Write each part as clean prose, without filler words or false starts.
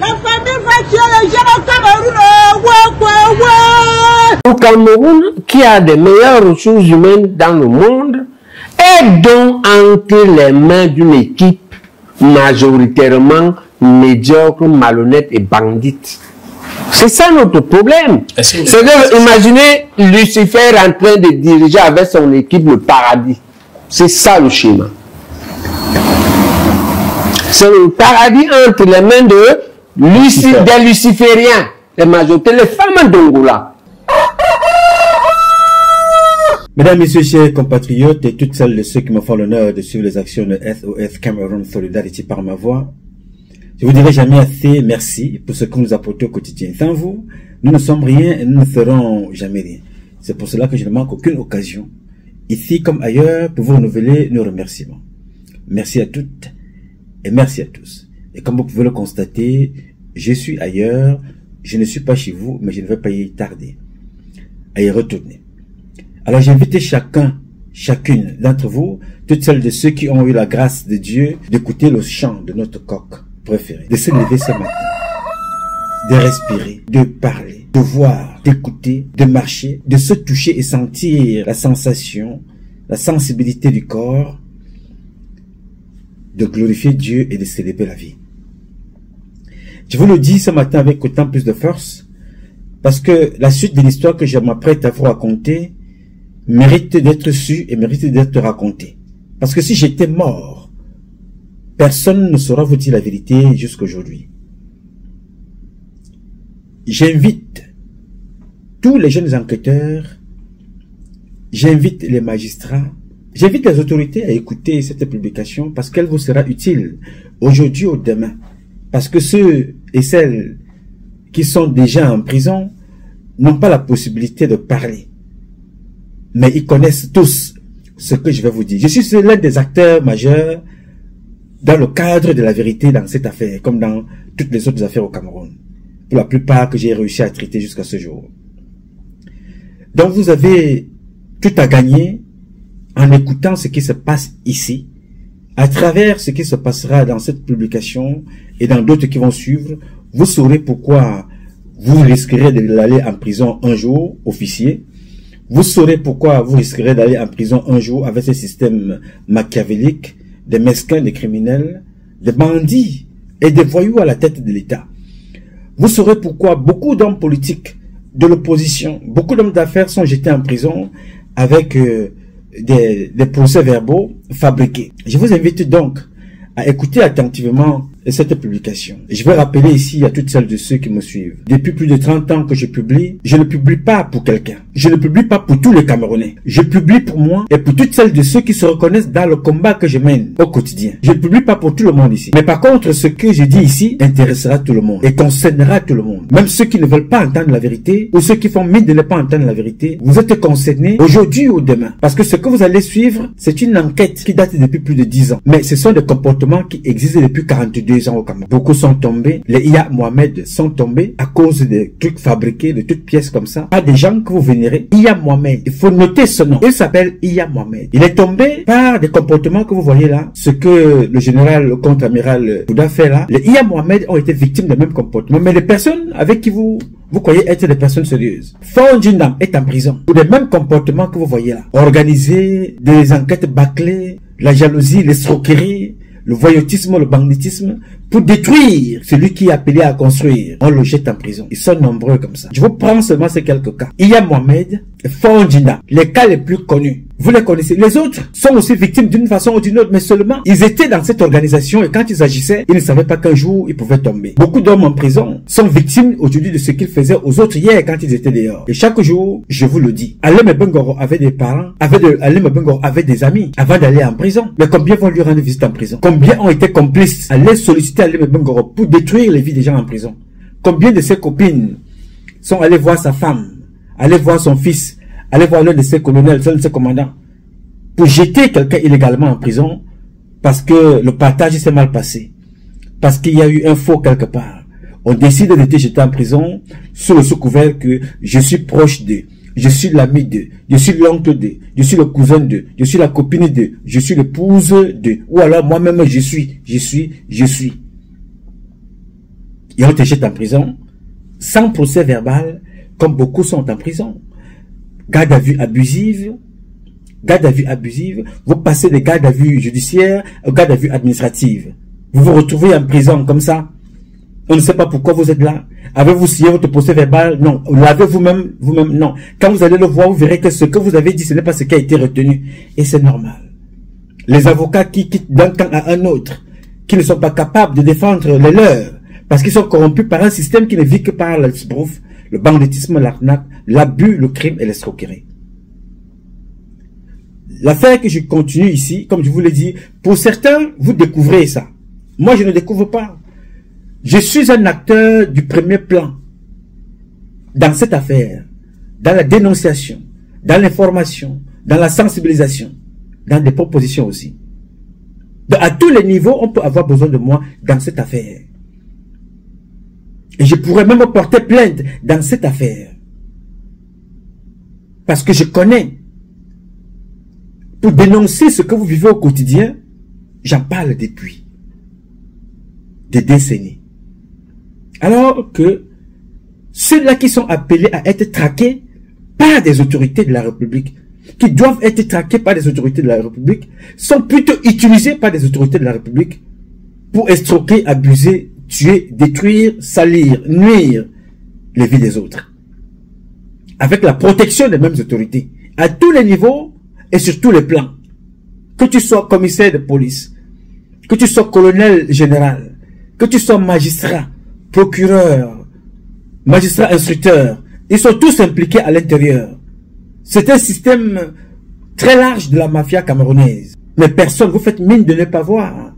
famille va tuer les gens au Cameroun. Au Cameroun, qui a des meilleures ressources humaines dans le monde, est donc entre les mains d'une équipe majoritairement médiocre, malhonnête et bandite. C'est ça notre problème. C'est de imaginer Lucifer en train de diriger avec son équipe le paradis. C'est ça le schéma. C'est le paradis entre les mains des lucifériens, les majorités, les femmes d'Angola. Mesdames, Messieurs, chers compatriotes et toutes celles de ceux qui me font l'honneur de suivre les actions de SOS Cameroun Solidarity par ma voix, je vous dirai jamais assez merci pour ce que vous nous apportez au quotidien. Sans vous, nous ne sommes rien et nous ne ferons jamais rien. C'est pour cela que je ne manque aucune occasion, ici comme ailleurs, pour vous renouveler nos remerciements. Merci à toutes et merci à tous. Et comme vous pouvez le constater, je suis ailleurs, je ne suis pas chez vous, mais je ne vais pas y tarder à y retourner. Alors j'invite chacune d'entre vous, toutes celles de ceux qui ont eu la grâce de Dieu d'écouter le chant de notre coq préféré, de se lever ce matin, de respirer, de parler, de voir, d'écouter, de marcher, de se toucher et sentir la sensation, la sensibilité du corps, de glorifier Dieu et de célébrer la vie. Je vous le dis ce matin avec autant plus de force, parce que la suite de l'histoire que je m'apprête à vous raconter mérite d'être su et mérite d'être raconté. Parce que si j'étais mort, personne ne saura vous dire la vérité jusqu'aujourd'hui. J'invite tous les jeunes enquêteurs, j'invite les magistrats, j'invite les autorités à écouter cette publication parce qu'elle vous sera utile aujourd'hui ou demain. Parce que ceux et celles qui sont déjà en prison n'ont pas la possibilité de parler. Mais ils connaissent tous ce que je vais vous dire. Je suis l'un des acteurs majeurs dans le cadre de la vérité dans cette affaire, comme dans toutes les autres affaires au Cameroun. Pour la plupart que j'ai réussi à traiter jusqu'à ce jour. Donc vous avez tout à gagner en écoutant ce qui se passe ici, à travers ce qui se passera dans cette publication et dans d'autres qui vont suivre. Vous saurez pourquoi vous risquerez d'aller en prison un jour, officier. Vous saurez pourquoi vous risquerez d'aller en prison un jour avec ce système machiavélique, des mesquins, des criminels, des bandits et des voyous à la tête de l'État. Vous saurez pourquoi beaucoup d'hommes politiques de l'opposition, beaucoup d'hommes d'affaires sont jetés en prison avec des procès-verbaux fabriqués. Je vous invite donc à écouter attentivement cette publication. Je vais rappeler ici à toutes celles de ceux qui me suivent. Depuis plus de 30 ans que je ne publie pas pour quelqu'un. Je ne publie pas pour tous les Camerounais. Je publie pour moi et pour toutes celles de ceux qui se reconnaissent dans le combat que je mène au quotidien. Je ne publie pas pour tout le monde ici. Mais par contre, ce que je dis ici intéressera tout le monde et concernera tout le monde. Même ceux qui ne veulent pas entendre la vérité ou ceux qui font mine de ne pas entendre la vérité, vous êtes concernés aujourd'hui ou demain. Parce que ce que vous allez suivre, c'est une enquête qui date depuis plus de 10 ans. Mais ce sont des comportements qui existent depuis 42 ans au Cameroun. Beaucoup sont tombés. Les Iya Mohamed sont tombés à cause des trucs fabriqués, de toutes pièces comme ça. Pas des gens que vous vénérez. Iya Mohamed. Il faut noter ce nom. Il s'appelle Iya Mohamed. Il est tombé par des comportements que vous voyez là. Ce que le général, le contre-amiral Bouddha fait là. Les Iya Mohamed ont été victimes des mêmes comportements. Mais les personnes avec qui vous croyez être des personnes sérieuses. Fon Jindam est en prison pour les mêmes comportements que vous voyez là. Organiser des enquêtes bâclées, la jalousie, l'escroquerie, le voyoutisme, le banditisme, pour détruire celui qui est appelé à construire. On le jette en prison. Ils sont nombreux comme ça. Je vous prends seulement ces quelques cas. Iya Mohamed, Fondjina, les cas les plus connus. Vous les connaissez. Les autres sont aussi victimes d'une façon ou d'une autre, mais seulement ils étaient dans cette organisation et quand ils agissaient, ils ne savaient pas qu'un jour ils pouvaient tomber. Beaucoup d'hommes en prison sont victimes aujourd'hui de ce qu'ils faisaient aux autres hier quand ils étaient dehors. Et chaque jour, je vous le dis, Alem Bengoro avait des parents, Alem Bengoro avait des amis avant d'aller en prison. Mais combien vont lui rendre visite en prison? Combien ont été complices à les solliciter Alem Bengoro pour détruire les vies des gens en prison? Combien de ses copines sont allées voir sa femme, allées voir son fils, allez voir l'un de ses colonels, l'un de ses commandants, pour jeter quelqu'un illégalement en prison, parce que le partage s'est mal passé, parce qu'il y a eu un faux quelque part. On décide de te jeter en prison, sous le sous-couvert que je suis proche d'eux, je suis l'ami d'eux, je suis l'oncle d'eux, je suis le cousin d'eux, je suis la copine d'eux, je suis l'épouse d'eux, ou alors moi-même je suis. et on te jette en prison, sans procès verbal, comme beaucoup sont en prison. Garde à vue abusive, vous passez de garde à vue judiciaire à garde à vue administrative. Vous vous retrouvez en prison comme ça. On ne sait pas pourquoi vous êtes là. Avez-vous signé votre procès verbal? Non. L'avez vous-même, non. Quand vous allez le voir, vous verrez que ce que vous avez dit, ce n'est pas ce qui a été retenu. Et c'est normal. Les avocats qui quittent d'un camp à un autre, qui ne sont pas capables de défendre les leurs, parce qu'ils sont corrompus par un système qui ne vit que par l'esbrouf, le banditisme, l'arnaque, l'abus, le crime et l'escroquerie. L'affaire que je continue ici, comme je vous l'ai dit, pour certains, vous découvrez ça. Moi, je ne découvre pas. Je suis un acteur du premier plan dans cette affaire, dans la dénonciation, dans l'information, dans la sensibilisation, dans des propositions aussi. Donc, à tous les niveaux, on peut avoir besoin de moi dans cette affaire. Et je pourrais même porter plainte dans cette affaire. Parce que je connais. Pour dénoncer ce que vous vivez au quotidien, j'en parle depuis des décennies. Alors que ceux-là qui sont appelés à être traqués par des autorités de la République, qui doivent être traqués par des autorités de la République, sont plutôt utilisés par des autorités de la République pour escroquer, abuser, tuer, détruire, salir, nuire les vies des autres. Avec la protection des mêmes autorités, à tous les niveaux et sur tous les plans. Que tu sois commissaire de police, que tu sois colonel général, que tu sois magistrat, procureur, magistrat instructeur, ils sont tous impliqués à l'intérieur. C'est un système très large de la mafia camerounaise. Mais personne, vous faites mine de ne pas voir.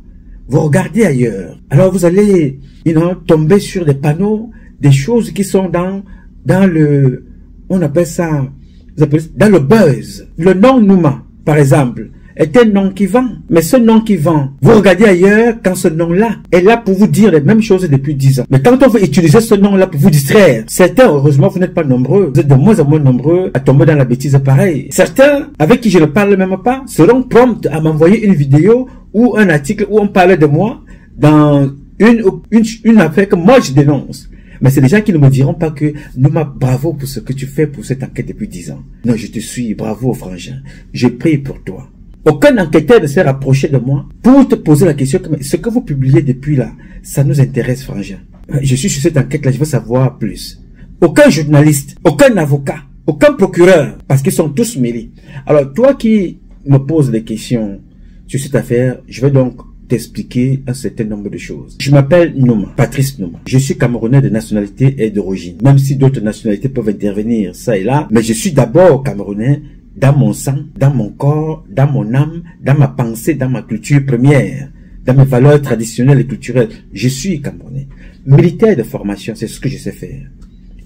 Vous regardez ailleurs. Alors vous allez tomber sur des panneaux, des choses qui sont dans le, on appelle ça, dans le buzz. Le nom Nouma, par exemple, est un nom qui vend. Mais ce nom qui vend, vous regardez ailleurs quand ce nom-là est là pour vous dire les mêmes choses depuis 10 ans. Mais quand on veut utiliser ce nom-là pour vous distraire, certains, heureusement, vous n'êtes pas nombreux, vous êtes de moins en moins nombreux à tomber dans la bêtise pareille. Certains, avec qui je ne parle même pas, seront prompts à m'envoyer une vidéo ou un article où on parle de moi dans une affaire que moi je dénonce. Mais c'est des gens qui ne me diront pas que Nouma, bravo pour ce que tu fais pour cette enquête depuis 10 ans. Non, je te suis, bravo frangin. Je prie pour toi. Aucun enquêteur ne s'est rapproché de moi pour te poser la question, ce que vous publiez depuis là, ça nous intéresse, frangin. Je suis sur cette enquête-là, je veux savoir plus. Aucun journaliste, aucun avocat, aucun procureur, parce qu'ils sont tous mêlés. Alors, toi qui me poses des questions sur cette affaire, je vais donc t'expliquer un certain nombre de choses. Je m'appelle Nouma, Patrice Nouma. Je suis Camerounais de nationalité et d'origine. Même si d'autres nationalités peuvent intervenir, ça et là, mais je suis d'abord Camerounais, dans mon sang, dans mon corps, dans mon âme, dans ma pensée, dans ma culture première, dans mes valeurs traditionnelles et culturelles. Je suis Camerounais. Militaire de formation, c'est ce que je sais faire.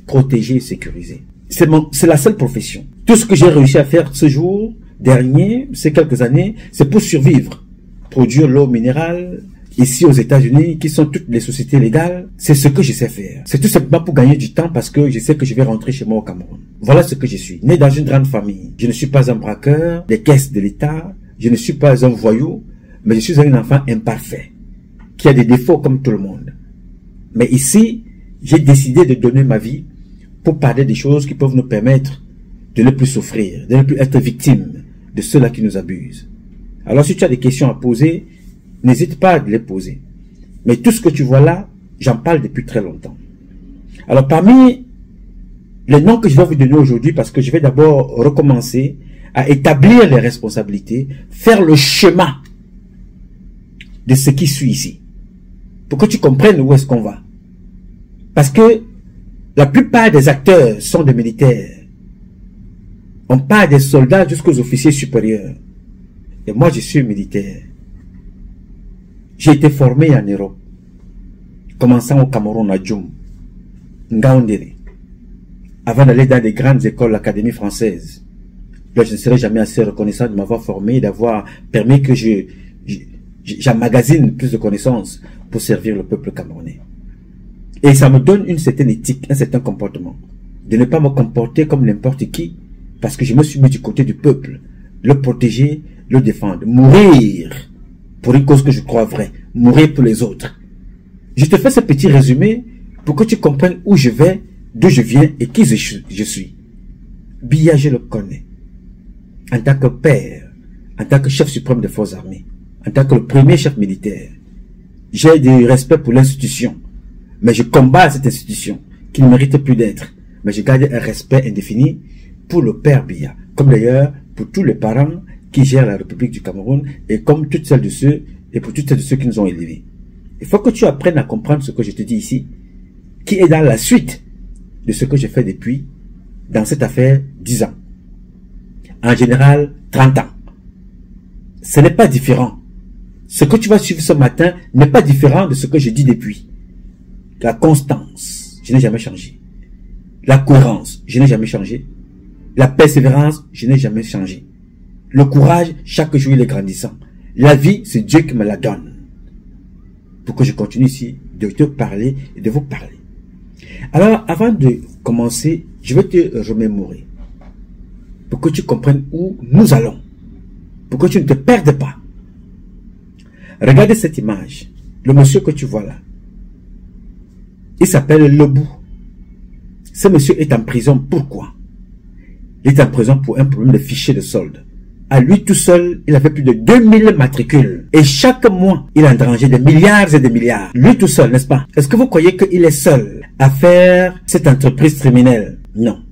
Protéger et sécuriser. C'est la seule profession. Tout ce que j'ai réussi à faire ce jour dernier, ces quelques années, c'est pour survivre. Produire l'eau minérale, ici aux États-Unis, qui sont toutes les sociétés légales, c'est ce que je sais faire. C'est tout simplement pour gagner du temps parce que je sais que je vais rentrer chez moi au Cameroun. Voilà ce que je suis. Né dans une grande famille. Je ne suis pas un braqueur des caisses de l'État. Je ne suis pas un voyou, mais je suis un enfant imparfait, qui a des défauts comme tout le monde. Mais ici, j'ai décidé de donner ma vie pour parler des choses qui peuvent nous permettre de ne plus souffrir, de ne plus être victime de ceux-là qui nous abusent. Alors si tu as des questions à poser, n'hésite pas à les poser. Mais tout ce que tu vois là, j'en parle depuis très longtemps. Alors parmi les noms que je vais vous donner aujourd'hui, parce que je vais d'abord recommencer à établir les responsabilités, faire le schéma de ce qui suit ici, pour que tu comprennes où est-ce qu'on va. Parce que la plupart des acteurs sont des militaires. On parle des soldats jusqu'aux officiers supérieurs. Et moi, je suis militaire. J'ai été formé en Europe, commençant au Cameroun à Djoum, Ngaoundéré, avant d'aller dans des grandes écoles, l'Académie française. Là, je ne serai jamais assez reconnaissant de m'avoir formé et d'avoir permis que j'emmagasine plus de connaissances pour servir le peuple camerounais. Et ça me donne une certaine éthique, un certain comportement. De ne pas me comporter comme n'importe qui, parce que je me suis mis du côté du peuple, le protéger, le défendre, mourir pour une cause que je crois vraie, mourir pour les autres. Je te fais ce petit résumé pour que tu comprennes où je vais, d'où je viens et qui je suis. Biya, je le connais. En tant que père, en tant que chef suprême des forces armées, en tant que le premier chef militaire, j'ai du respect pour l'institution, mais je combats cette institution qui ne mérite plus d'être. Mais je garde un respect indéfini pour le père Biya, comme d'ailleurs pour tous les parents qui gèrent la République du Cameroun et comme toutes celles de ceux et pour toutes celles de ceux qui nous ont élevés. Il faut que tu apprennes à comprendre ce que je te dis ici, qui est dans la suite de ce que je fais depuis, dans cette affaire, 10 ans. En général, 30 ans. Ce n'est pas différent. Ce que tu vas suivre ce matin n'est pas différent de ce que je dis depuis. La constance, je n'ai jamais changé. La cohérence, je n'ai jamais changé. La persévérance, je n'ai jamais changé. Le courage, chaque jour, il est grandissant. La vie, c'est Dieu qui me la donne. Pour que je continue ici de te parler et de vous parler. Alors, avant de commencer, je vais te remémorer. Pour que tu comprennes où nous allons. Pour que tu ne te perdes pas. Regardez cette image. Le monsieur que tu vois là. Il s'appelle Lebou. Ce monsieur est en prison. Pourquoi? Il est en prison pour un problème de fichier de solde. À lui tout seul, il avait plus de 2000 matricules. Et chaque mois, il a engrangé des milliards et des milliards. Lui tout seul, n'est-ce pas? Est-ce que vous croyez qu'il est seul à faire cette entreprise criminelle? Non.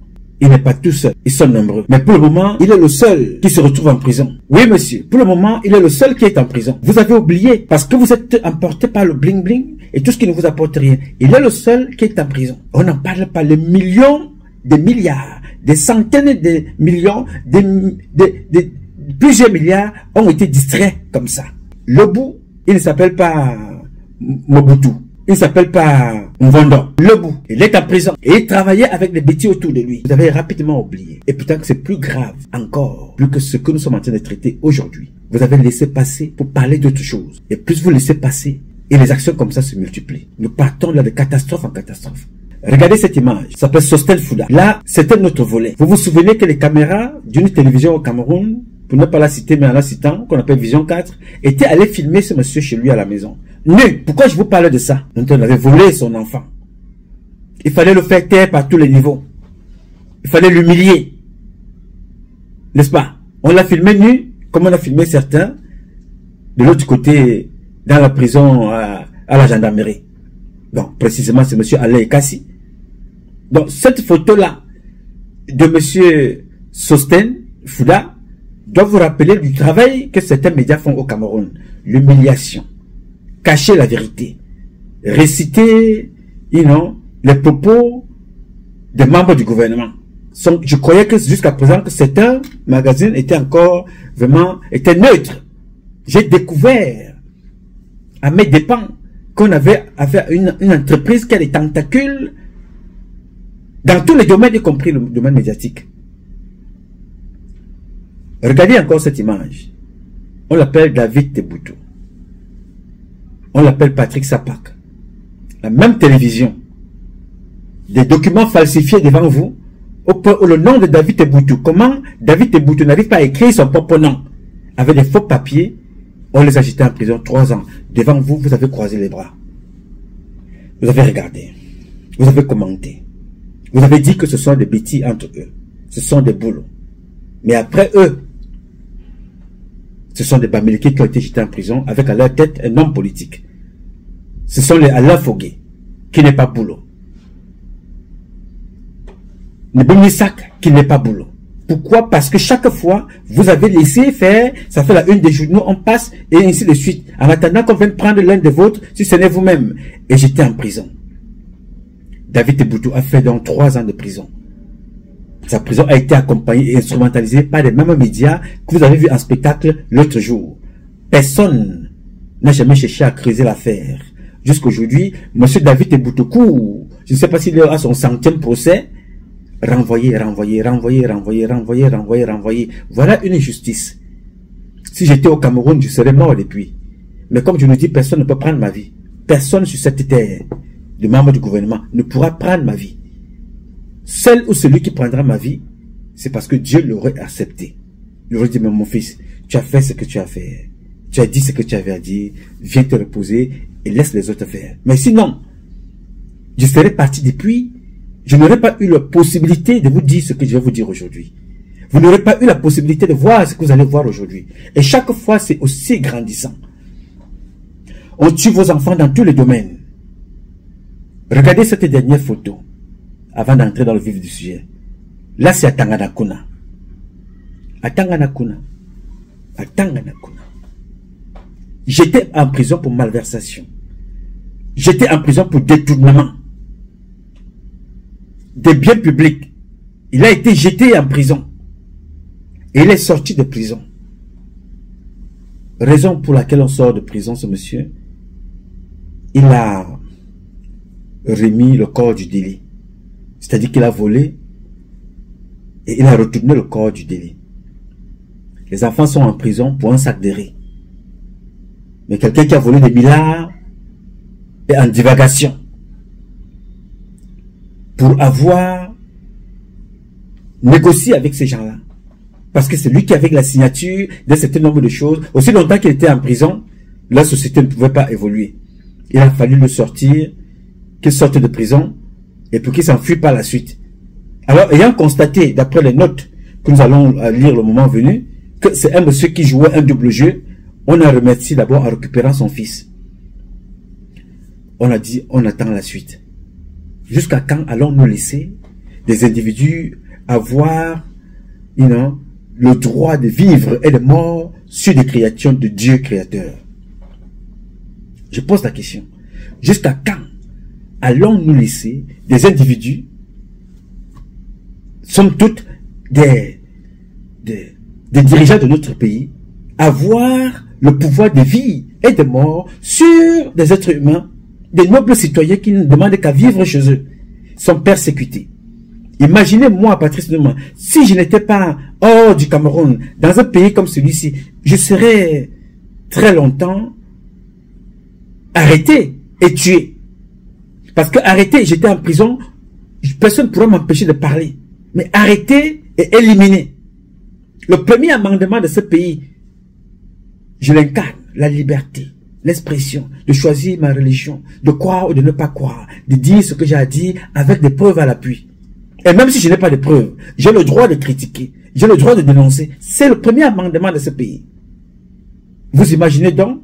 Il n'est pas tout seul. Ils sont nombreux. Mais pour le moment, il est le seul qui se retrouve en prison. Oui, monsieur. Pour le moment, il est le seul qui est en prison. Vous avez oublié parce que vous êtes emporté par le bling-bling et tout ce qui ne vous apporte rien. Il est le seul qui est en prison. On n'en parle pas. Les millions, des milliards, des centaines de millions, plusieurs milliards ont été distraits comme ça. Lebou, il ne s'appelle pas Mobutu. Il ne s'appelle pas Mvondo. Lebou, il est en prison. Et il travaillait avec les bêtis autour de lui. Vous avez rapidement oublié. Et pourtant que c'est plus grave encore, plus que ce que nous sommes en train de traiter aujourd'hui. Vous avez laissé passer pour parler d'autre chose. Et plus vous laissez passer, et les actions comme ça se multiplient. Nous partons là de catastrophe en catastrophe. Regardez cette image. Ça s'appelle Sosthène Fouda. Là, c'était notre volet. Vous vous souvenez que les caméras d'une télévision au Cameroun, pour ne pas la citer, mais en la citant, qu'on appelle Vision 4, étaient allés filmer ce monsieur chez lui à la maison. Nu. Pourquoi je vous parle de ça? On avait volé son enfant. Il fallait le faire taire par tous les niveaux. Il fallait l'humilier. N'est-ce pas? On l'a filmé nu, comme on a filmé certains, de l'autre côté, dans la prison à la gendarmerie. Donc, précisément, c'est monsieur Alain Kassi. Donc, cette photo-là, de monsieur Sosthène Fouda, doit vous rappeler du travail que certains médias font au Cameroun. L'humiliation. Cacher la vérité. Réciter, les propos des membres du gouvernement. Je croyais que jusqu'à présent que certains magazines étaient encore vraiment, étaient neutres. J'ai découvert à mes dépens qu'on avait affaire à une entreprise qui a des tentacules dans tous les domaines, y compris le domaine médiatique. Regardez encore cette image. On l'appelle David Teboutou. On l'appelle Patrick Sapak. La même télévision. Des documents falsifiés devant vous. Le nom de David Teboutou. Comment David Teboutou n'arrive pas à écrire son propre nom? Avec des faux papiers. On les a jetés en prison 3 ans. Devant vous, vous avez croisé les bras. Vous avez regardé. Vous avez commenté. Vous avez dit que ce sont des bêtises entre eux. Ce sont des boulots. Mais après eux, ce sont des Bamileke qui ont été jetés en prison avec à leur tête un homme politique. Ce sont les Alain Fogué, qui n'est pas boulot. Neboumissak, qui n'est pas boulot. Pourquoi? Parce que chaque fois, vous avez laissé faire, ça fait la une des journaux, on passe, et ainsi de suite. En attendant qu'on vienne prendre l'un de vôtres, si ce n'est vous-même. Et j'étais en prison. David Teboutou a fait donc 3 ans de prison. Sa prison a été accompagnée et instrumentalisée par les mêmes médias que vous avez vu en spectacle l'autre jour. Personne n'a jamais cherché à creuser l'affaire. Jusqu'aujourd'hui, M. David Teboutou, je ne sais pas s'il est à son 100e procès, renvoyé. Voilà une injustice. Si j'étais au Cameroun, je serais mort depuis. Mais comme je le dis, personne ne peut prendre ma vie. Personne sur cette terre, de membre du gouvernement, ne pourra prendre ma vie. Seul ou celui qui prendra ma vie, c'est parce que Dieu l'aurait accepté. Il aurait dit, mais mon fils, tu as fait ce que tu as fait. Tu as dit ce que tu avais à dire. Viens te reposer et laisse les autres faire. Mais sinon, je serais parti depuis, je n'aurais pas eu la possibilité de vous dire ce que je vais vous dire aujourd'hui. Vous n'aurez pas eu la possibilité de voir ce que vous allez voir aujourd'hui. Et chaque fois, c'est aussi grandissant. On tue vos enfants dans tous les domaines. Regardez cette dernière photo, avant d'entrer dans le vif du sujet. Là, c'est à Tanganakuna. À Tanganakuna. À Tanganakuna. J'étais en prison pour malversation. J'étais en prison pour détournement des biens publics. Il a été jeté en prison. Et il est sorti de prison. Raison pour laquelle on sort de prison, ce monsieur, il a remis le corps du délit. C'est-à-dire qu'il a volé et il a retourné le corps du délit. Les enfants sont en prison pour un sac de riz. Mais quelqu'un qui a volé des milliards est en divagation pour avoir négocié avec ces gens-là. Parce que c'est lui qui avait la signature d'un certain nombre de choses. Aussi longtemps qu'il était en prison, la société ne pouvait pas évoluer. Il a fallu le sortir, qu'il sorte de prison, et pour qu'il s'enfuit par la suite. Alors, ayant constaté, d'après les notes que nous allons lire le moment venu, que c'est un monsieur qui jouait un double jeu, on a remercié d'abord en récupérant son fils. On a dit, on attend la suite. Jusqu'à quand allons-nous laisser des individus avoir, le droit de vivre et de mort sur des créatures de Dieu créateur? Je pose la question. Jusqu'à quand allons-nous laisser des individus, somme toute des dirigeants de notre pays, avoir le pouvoir de vie et de mort sur des êtres humains, des nobles citoyens qui ne demandent qu'à vivre chez eux, sont persécutés? Imaginez moi, Patrice Numa, si je n'étais pas hors du Cameroun, dans un pays comme celui-ci, je serais très longtemps arrêté et tué. Parce que arrêté, j'étais en prison, personne ne pourrait m'empêcher de parler. Mais arrêté et éliminé. Le premier amendement de ce pays, je l'incarne, la liberté, l'expression, de choisir ma religion, de croire ou de ne pas croire, de dire ce que j'ai à dire avec des preuves à l'appui. Et même si je n'ai pas de preuves, j'ai le droit de critiquer, j'ai le droit de dénoncer. C'est le premier amendement de ce pays. Vous imaginez donc,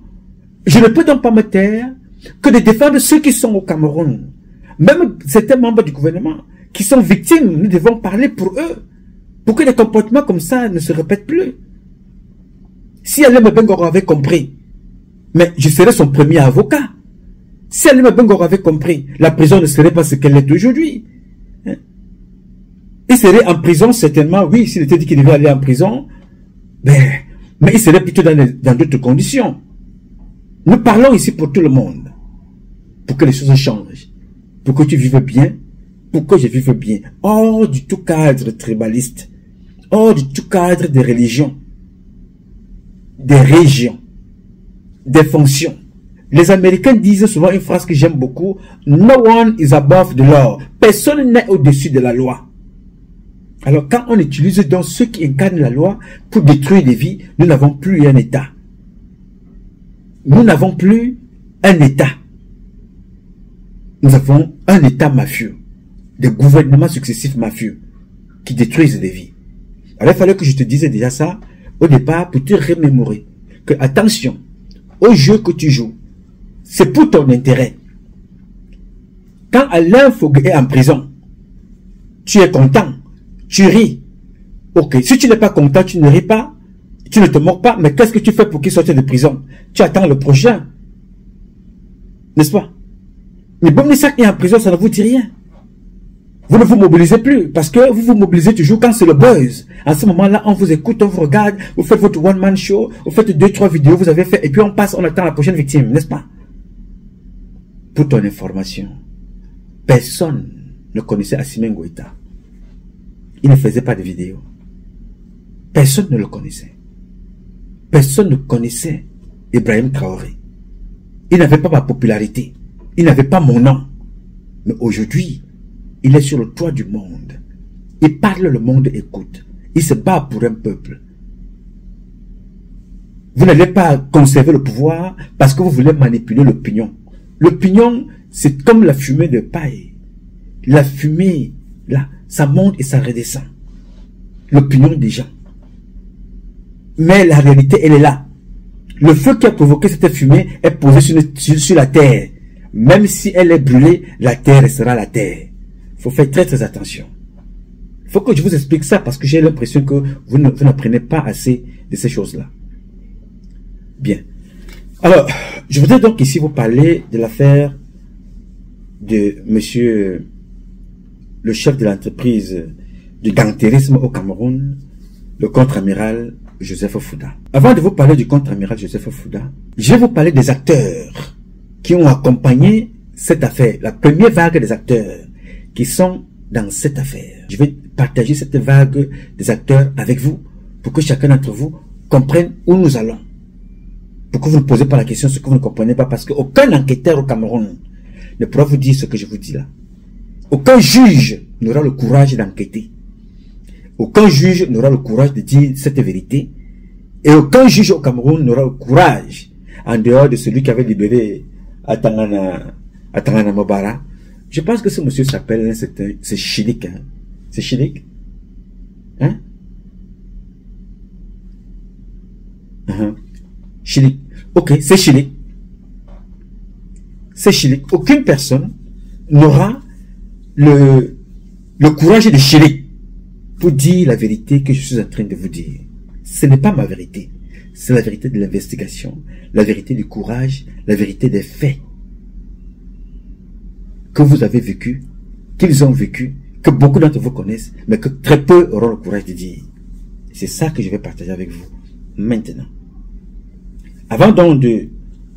je ne peux donc pas me taire que de défendre ceux qui sont au Cameroun. Même certains membres du gouvernement qui sont victimes, nous devons parler pour eux, pour que des comportements comme ça ne se répètent plus. Si Alema Bengoro avait compris, mais je serais son premier avocat. Si Alema Bengoro avait compris, la prison ne serait pas ce qu'elle est aujourd'hui. Il serait en prison certainement, oui, s'il était dit qu'il devait aller en prison, mais il serait plutôt dans d'autres conditions. Nous parlons ici pour tout le monde, pour que les choses changent, pour que tu vives bien, pour que je vive bien, hors du tout cadre tribaliste, hors du tout cadre des religions, des régions, des fonctions. Les Américains disent souvent une phrase que j'aime beaucoup, « No one is above the law ». Personne n'est au-dessus de la loi. Alors quand on utilise donc ceux qui incarnent la loi pour détruire des vies, nous n'avons plus un État. Nous n'avons plus un État. Nous avons un État mafieux, des gouvernements successifs mafieux qui détruisent des vies. Alors il fallait que je te dise déjà ça au départ pour te remémorer que attention, au jeu que tu joues, c'est pour ton intérêt. Quand Alain Fogué est en prison, tu es content, tu ris. Ok, si tu n'es pas content, tu ne ris pas, tu ne te moques pas, mais qu'est-ce que tu fais pour qu'il sorte de prison? Tu attends le prochain. N'est-ce pas? Mais Bomnissak est en prison, ça ne vous dit rien. Vous ne vous mobilisez plus, parce que vous vous mobilisez toujours quand c'est le buzz. En ce moment-là, on vous écoute, on vous regarde, vous faites votre one-man show, vous faites 2-3 vidéos, vous avez fait, et puis on passe, on attend la prochaine victime, n'est-ce pas? Pour ton information, personne ne connaissait Assimi Goïta. Il ne faisait pas de vidéos. Personne ne le connaissait. Personne ne connaissait Ibrahim Traoré. Il n'avait pas ma popularité. Il n'avait pas mon nom. Mais aujourd'hui, il est sur le toit du monde. Il parle, le monde écoute. Il se bat pour un peuple. Vous n'allez pas conserver le pouvoir parce que vous voulez manipuler l'opinion. L'opinion, c'est comme la fumée de paille. La fumée, là, ça monte et ça redescend. L'opinion des gens. Mais la réalité, elle est là. Le feu qui a provoqué cette fumée est posé sur la terre. Même si elle est brûlée, la terre restera la terre. Il faut faire très très attention. Il faut que je vous explique ça parce que j'ai l'impression que vous n'apprenez pas assez de ces choses-là. Bien. Alors, je voudrais donc ici vous parler de l'affaire de monsieur le chef de l'entreprise du gangsterisme au Cameroun, le contre-amiral Joseph Fouda. Avant de vous parler du contre-amiral Joseph Fouda, je vais vous parler des acteurs qui ont accompagné cette affaire, la première vague des acteurs qui sont dans cette affaire. Je vais partager cette vague des acteurs avec vous pour que chacun d'entre vous comprenne où nous allons. Pour que vous ne posez pas la question ce que vous ne comprenez pas, parce qu'aucun enquêteur au Cameroun ne pourra vous dire ce que je vous dis là. Aucun juge n'aura le courage d'enquêter. Aucun juge n'aura le courage de dire cette vérité. Et aucun juge au Cameroun n'aura le courage, en dehors de celui qui avait libéré Atangana Mobara. Je pense que ce monsieur s'appelle, c'est Chilik. Hein? C'est Chilik? Hein? Chilik. Ok, c'est Chilik. C'est Chilik. Aucune personne n'aura le courage de Chilik pour dire la vérité que je suis en train de vous dire. Ce n'est pas ma vérité. C'est la vérité de l'investigation, la vérité du courage, la vérité des faits que vous avez vécu, qu'ils ont vécu, que beaucoup d'entre vous connaissent, mais que très peu auront le courage de dire. C'est ça que je vais partager avec vous maintenant. Avant donc de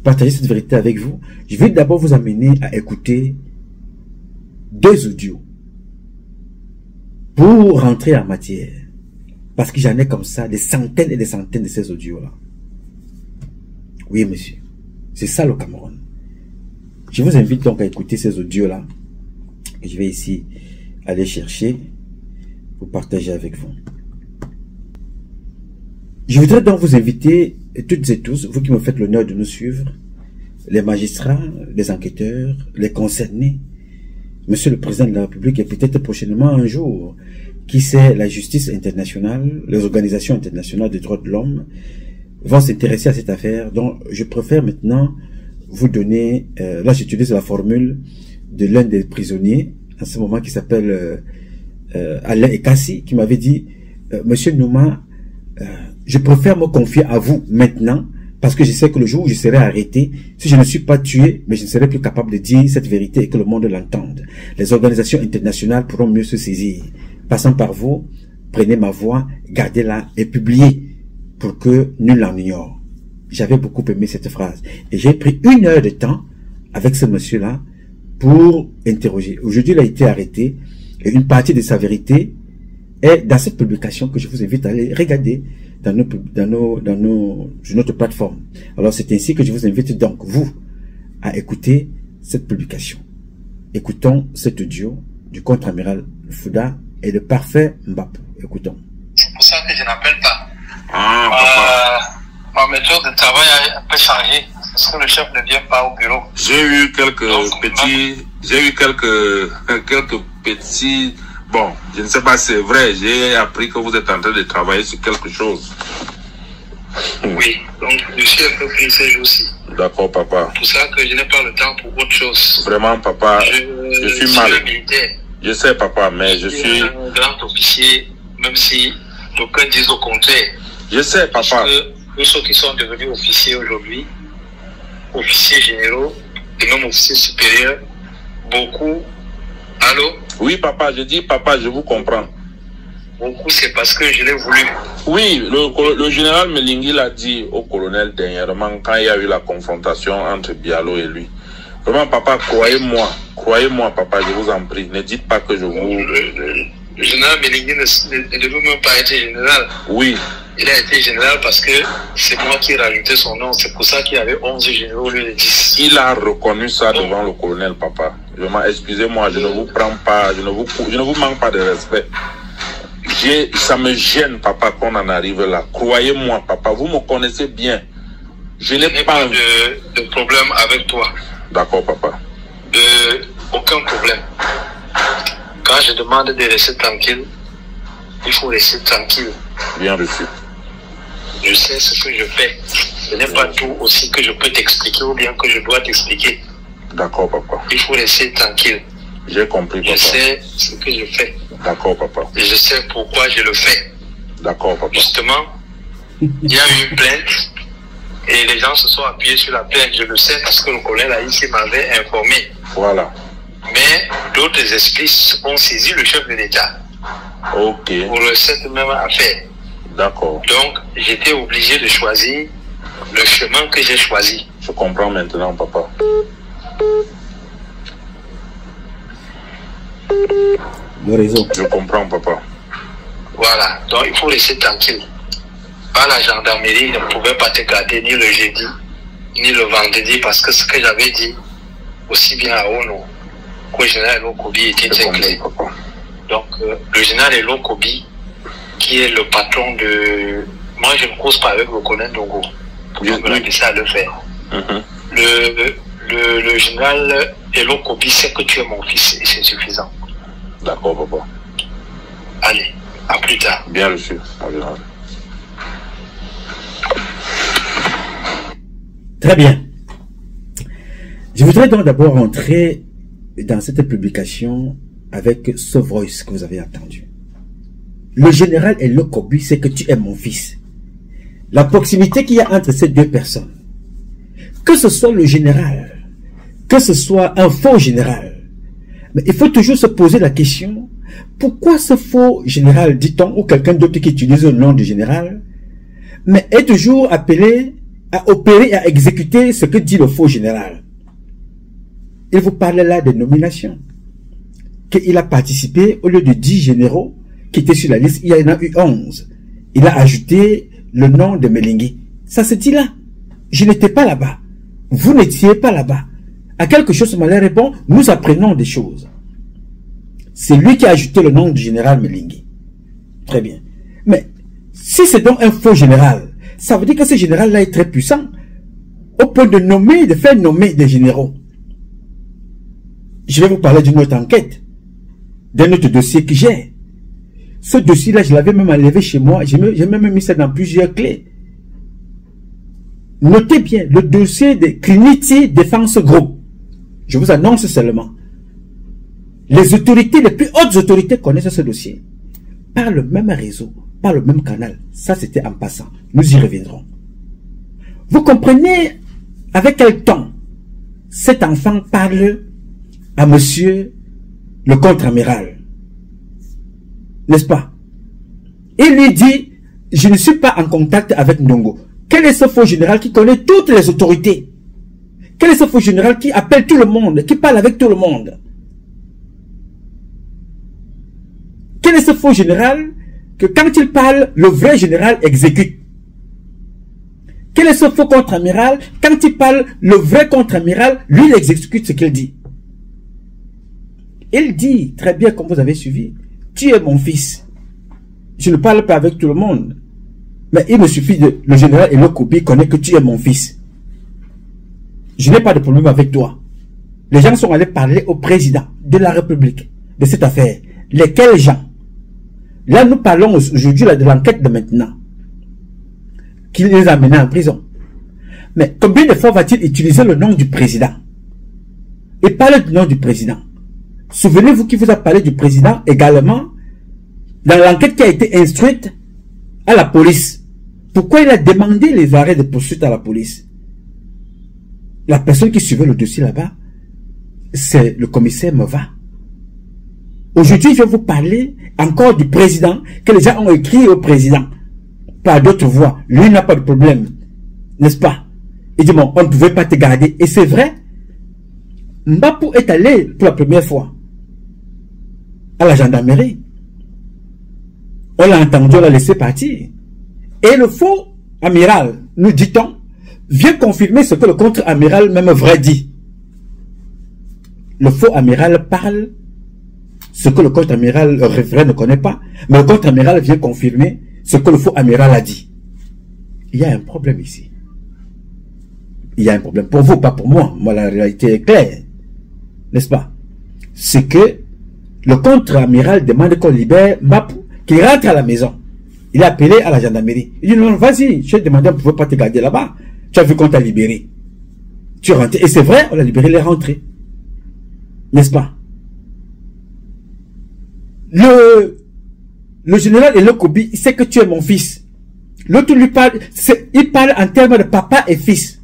partager cette vérité avec vous, je vais d'abord vous amener à écouter 2 audios pour rentrer en matière. Parce que j'en ai comme ça des centaines et des centaines de ces audios-là. Oui, monsieur. C'est ça le Cameroun. Je vous invite donc à écouter ces audios-là. Que je vais ici aller chercher pour partager avec vous. Je voudrais donc vous inviter, toutes et tous, vous qui me faites l'honneur de nous suivre, les magistrats, les enquêteurs, les concernés, monsieur le président de la République et peut-être prochainement un jour, qui sait, la justice internationale, les organisations internationales des droits de l'homme vont s'intéresser à cette affaire. Donc, je préfère maintenant vous donner, là j'utilise la formule de l'un des prisonniers, en ce moment qui s'appelle Alain Ekassi, qui m'avait dit, monsieur Nouma, je préfère me confier à vous maintenant, parce que je sais que le jour où je serai arrêté, si je ne suis pas tué, mais je ne serai plus capable de dire cette vérité et que le monde l'entende. Les organisations internationales pourront mieux se saisir. Passant par vous, prenez ma voix, gardez-la et publiez pour que nul n'en ignore. J'avais beaucoup aimé cette phrase. Et j'ai pris 1 heure de temps avec ce monsieur-là pour interroger. Aujourd'hui, il a été arrêté et une partie de sa vérité est dans cette publication que je vous invite à aller regarder sur notre plateforme. Alors, c'est ainsi que je vous invite donc, vous, à écouter cette publication. Écoutons cet audio du contre-amiral Fouda et le parfait Mbap. Écoutons. C'est pour ça que je n'appelle pas. Ma méthode de travail a un peu changé parce que le chef ne vient pas au bureau. J'ai eu quelques petits, bon, je ne sais pas si c'est vrai, j'ai appris que vous êtes en train de travailler sur quelque chose. Oui, donc je suis un peu pris ces jours-ci. D'accord, papa. C'est pour ça que je n'ai pas le temps pour autre chose. Vraiment, papa, je suis mal. Militaire. Je sais, papa, mais je suis un grand officier, même si d'aucuns disent au contraire. Je sais, papa. Parce que ceux qui sont devenus officiers aujourd'hui, officiers généraux et même officiers supérieurs, beaucoup. Allô? Oui, papa, je dis, papa, je vous comprends. Beaucoup, c'est parce que je l'ai voulu. Oui, le général Melingui l'a dit au colonel dernièrement quand il y a eu la confrontation entre Bialo et lui. Vraiment, papa, croyez-moi, papa, je vous en prie. Ne dites pas que je vous... Le général Melingui ne devait même pas être général. Oui. Il a été général parce que c'est moi qui ai rajouté son nom. C'est pour ça qu'il y avait 11 généraux au lieu de 10. Il a reconnu ça devant le colonel, papa. Excusez-moi, je ne vous prends pas, je ne vous manque pas de respect. Ça me gêne, papa, qu'on en arrive là. Croyez-moi, papa, vous me connaissez bien. Je n'ai pas de problème avec toi. D'accord, papa. aucun problème. Quand je demande de rester tranquille, il faut rester tranquille. Bien reçu. Je sais ce que je fais. Ce n'est pas tout aussi que je peux t'expliquer ou bien que je dois t'expliquer. D'accord, papa. Il faut rester tranquille. J'ai compris, papa. Je sais ce que je fais. D'accord, papa. Et je sais pourquoi je le fais. D'accord, papa. Justement, il y a eu une plainte et les gens se sont appuyés sur la plainte. Je le sais parce que le colonel Haïti m'avait informé. Voilà. Mais d'autres esprits ont saisi le chef de l'État. Ok. Pour cette même affaire. D'accord. Donc, j'étais obligé de choisir le chemin que j'ai choisi. Je comprends maintenant, papa. Le réseau. Je comprends, papa. Voilà. Donc, il faut rester tranquille. Pas la gendarmerie ne pouvait pas te garder ni le jeudi, ni le vendredi, parce que ce que j'avais dit, aussi bien à ONU qu'au général Elokobi était très clair. Donc, le général Elokobi, qui est le patron de... Moi, je ne cause pas avec le colonel Ndongo. On me l'a dit ça à le faire. Le général Elokobi sait que tu es mon fils et c'est suffisant. D'accord, papa. Allez, à plus tard. Bien reçu. Très bien. Je voudrais donc d'abord entrer dans cette publication avec ce voice que vous avez entendu. Le général Elokobi sait que tu es mon fils. La proximité qu'il y a entre ces deux personnes, que ce soit le général, que ce soit un faux général, mais il faut toujours se poser la question, pourquoi ce faux général, dit-on, ou quelqu'un d'autre qui utilise le nom du général, mais est toujours appelé à opérer, à exécuter ce que dit le faux général. Il vous parle là de nomination. Qu'il a participé, au lieu de 10 généraux qui étaient sur la liste, il y en a eu 11. Il a ajouté le nom de Melingui. Ça se dit là. Je n'étais pas là-bas. Vous n'étiez pas là-bas. À quelque chose, Malais répond, nous apprenons des choses. C'est lui qui a ajouté le nom du général Melingui. Très bien. Mais si c'est donc un faux général, ça veut dire que ce général-là est très puissant, au point de nommer, de faire nommer des généraux. Je vais vous parler d'une autre enquête, d'un autre dossier que j'ai. Ce dossier-là, je l'avais même enlevé chez moi, j'ai même mis ça dans plusieurs clés. Notez bien, le dossier de Trinity Defense Group. Je vous annonce seulement. Les autorités, les plus hautes autorités connaissent ce dossier. Par le même réseau, par le même canal. Ça, c'était en passant. Nous y reviendrons. Vous comprenez avec quel ton cet enfant parle à monsieur le contre-amiral. N'est-ce pas? Il lui dit, je ne suis pas en contact avec Ndongo. Quel est ce faux général qui connaît toutes les autorités? Quel est ce faux général qui appelle tout le monde, qui parle avec tout le monde? Quel est ce faux général que quand il parle, le vrai général exécute? Quel est ce faux contre-amiral? Quand il parle, le vrai contre-amiral, lui, il exécute ce qu'il dit. Il dit, très bien comme vous avez suivi, tu es mon fils. Je ne parle pas avec tout le monde. Mais il me suffit de... Le général Elokobi connaît que tu es mon fils. Je n'ai pas de problème avec toi. Les gens sont allés parler au président de la République de cette affaire. Lesquels gens? Là, nous parlons aujourd'hui de l'enquête de maintenant. Qui les a menés en prison. Mais combien de fois va-t-il utiliser le nom du président? Et parler du nom du président. Souvenez-vous qu'il vous a parlé du président également dans l'enquête qui a été instruite à la police. Pourquoi il a demandé les arrêts de poursuite à la police? La personne qui suivait le dossier là-bas, c'est le commissaire Mova. Aujourd'hui, je vais vous parler encore du président, que les gens ont écrit au président, par d'autres voix. Lui n'a pas de problème, n'est-ce pas? Il dit, bon, on ne pouvait pas te garder. Et c'est vrai, Mbapou est allé pour la première fois à la gendarmerie. On l'a entendu, on l'a laissé partir. Et le faux amiral, nous dit-on, vient confirmer ce que le contre-amiral même vrai dit. Le faux amiral parle ce que le contre-amiral vrai ne connaît pas, mais le contre-amiral vient confirmer ce que le faux amiral a dit. Il y a un problème ici. Il y a un problème pour vous, pas pour moi. Moi, la réalité est claire. n'est-ce pas? C'est que le contre-amiral demande qu'on libère Mbapou, qu'il rentre à la maison. Il a appelé à la gendarmerie. Il dit non, vas-y, je t'ai demandé, on ne pouvait pas te garder là-bas. Tu as vu qu'on t'a libéré. Tu es rentré. Et c'est vrai, on l'a libéré, il est rentré. N'est-ce pas? Le général Elokobi, il sait que tu es mon fils. L'autre lui parle, il parle en termes de papa et fils.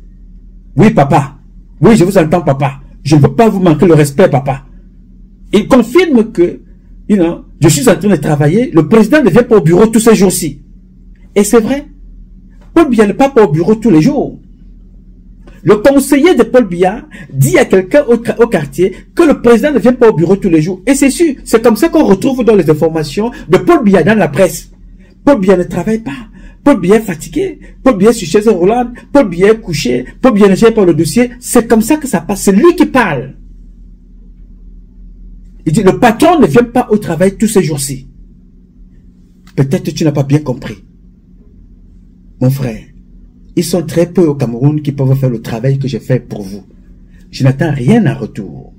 Oui, papa. Oui, je vous entends, papa. Je ne veux pas vous manquer le respect, papa. Il confirme que, je suis en train de travailler. Le président ne vient pas au bureau tous ces jours-ci. Et c'est vrai. Paul Biya n'est pas au bureau tous les jours. Le conseiller de Paul Biya dit à quelqu'un au quartier que le président ne vient pas au bureau tous les jours. Et c'est sûr, c'est comme ça qu'on retrouve dans les informations de Paul Biya dans la presse. Paul Biya ne travaille pas. Paul Biya est fatigué. Paul Biya est sur chaise roulante. Paul Biya est couché. Paul Biya ne gère pas le dossier. C'est comme ça que ça passe. C'est lui qui parle. Il dit, le patron ne vient pas au travail tous ces jours-ci. Peut-être que tu n'as pas bien compris. Mon frère, ils sont très peu au Cameroun qui peuvent faire le travail que j'ai fait pour vous. Je n'attends rien en retour.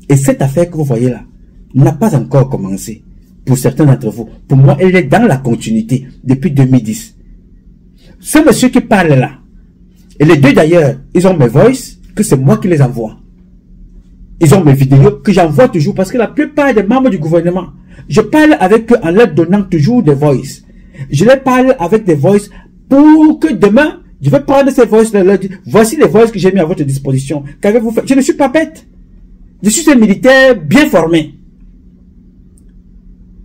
Et cette affaire que vous voyez là n'a pas encore commencé. Pour certains d'entre vous. Pour moi, elle est dans la continuité depuis 2010. Ce monsieur qui parle là, et les deux d'ailleurs, ils ont mes voices, que c'est moi qui les envoie. Ils ont mes vidéos que j'envoie toujours parce que la plupart des membres du gouvernement, je parle avec eux en leur donnant toujours des voices. Je les parle avec des voices pour que demain, je vais prendre ces voices-là, leur dire, voici les voices que j'ai mis à votre disposition. Qu'avez-vous fait? Je ne suis pas bête. Je suis un militaire bien formé.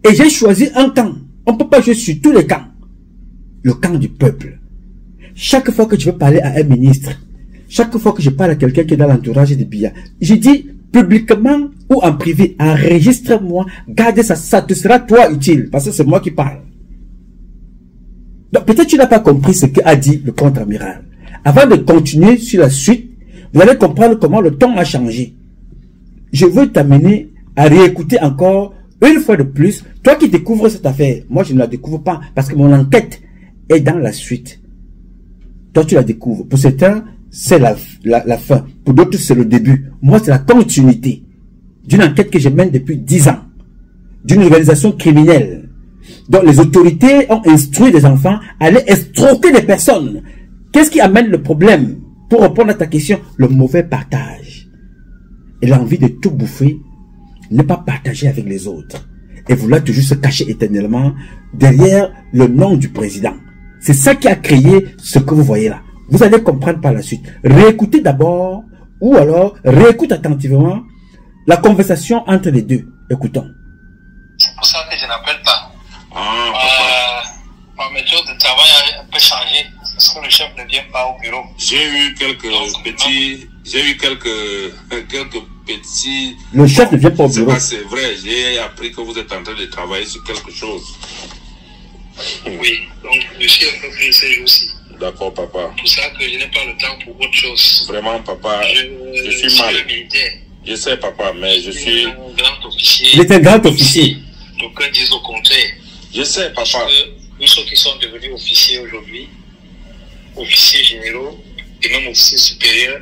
Et j'ai choisi un camp. On ne peut pas jouer sur tous les camps. Le camp du peuple. Chaque fois que je veux parler à un ministre, chaque fois que je parle à quelqu'un qui est dans l'entourage de Biya, je dis publiquement ou en privé, enregistre-moi, garde ça, ça te sera toi utile, parce que c'est moi qui parle. Donc peut-être tu n'as pas compris ce qu'a dit le contre-amiral. Avant de continuer sur la suite, vous allez comprendre comment le ton a changé. Je veux t'amener à réécouter encore une fois de plus, toi qui découvres cette affaire. Moi je ne la découvre pas parce que mon enquête est dans la suite. Toi tu la découvres. Pour certains, c'est la fin. Pour d'autres, c'est le début. Moi, c'est la continuité d'une enquête que je mène depuis 10 ans. D'une organisation criminelle. Donc, les autorités ont instruit des enfants à aller escroquer des personnes. Qu'est-ce qui amène le problème? Pour répondre à ta question, le mauvais partage. Et l'envie de tout bouffer, ne pas partager avec les autres. Et vouloir toujours se cacher éternellement derrière le nom du président. C'est ça qui a créé ce que vous voyez là. Vous allez comprendre par la suite. Réécoutez d'abord, ou alors réécoute attentivement la conversation entre les deux. Écoutons. C'est pour ça que je n'appelle pas. Ma méthode de travail a un peu changé. Parce que le chef ne vient pas au bureau. J'ai eu quelques petits. Le chef ne vient pas au bureau. C'est vrai, j'ai appris que vous êtes en train de travailler sur quelque chose. Oui, donc je suis un peu pris ces jours-ci. D'accord, papa. C'est pour ça que je n'ai pas le temps pour autre chose. Vraiment, papa, je suis mal. Militaire. Je sais, papa, mais je suis un grand officier. Il est un grand officier. D'aucuns disent au contraire. Je sais, papa. Parce que nous, ceux qui sont devenus officiers aujourd'hui, officiers généraux et même officiers supérieurs,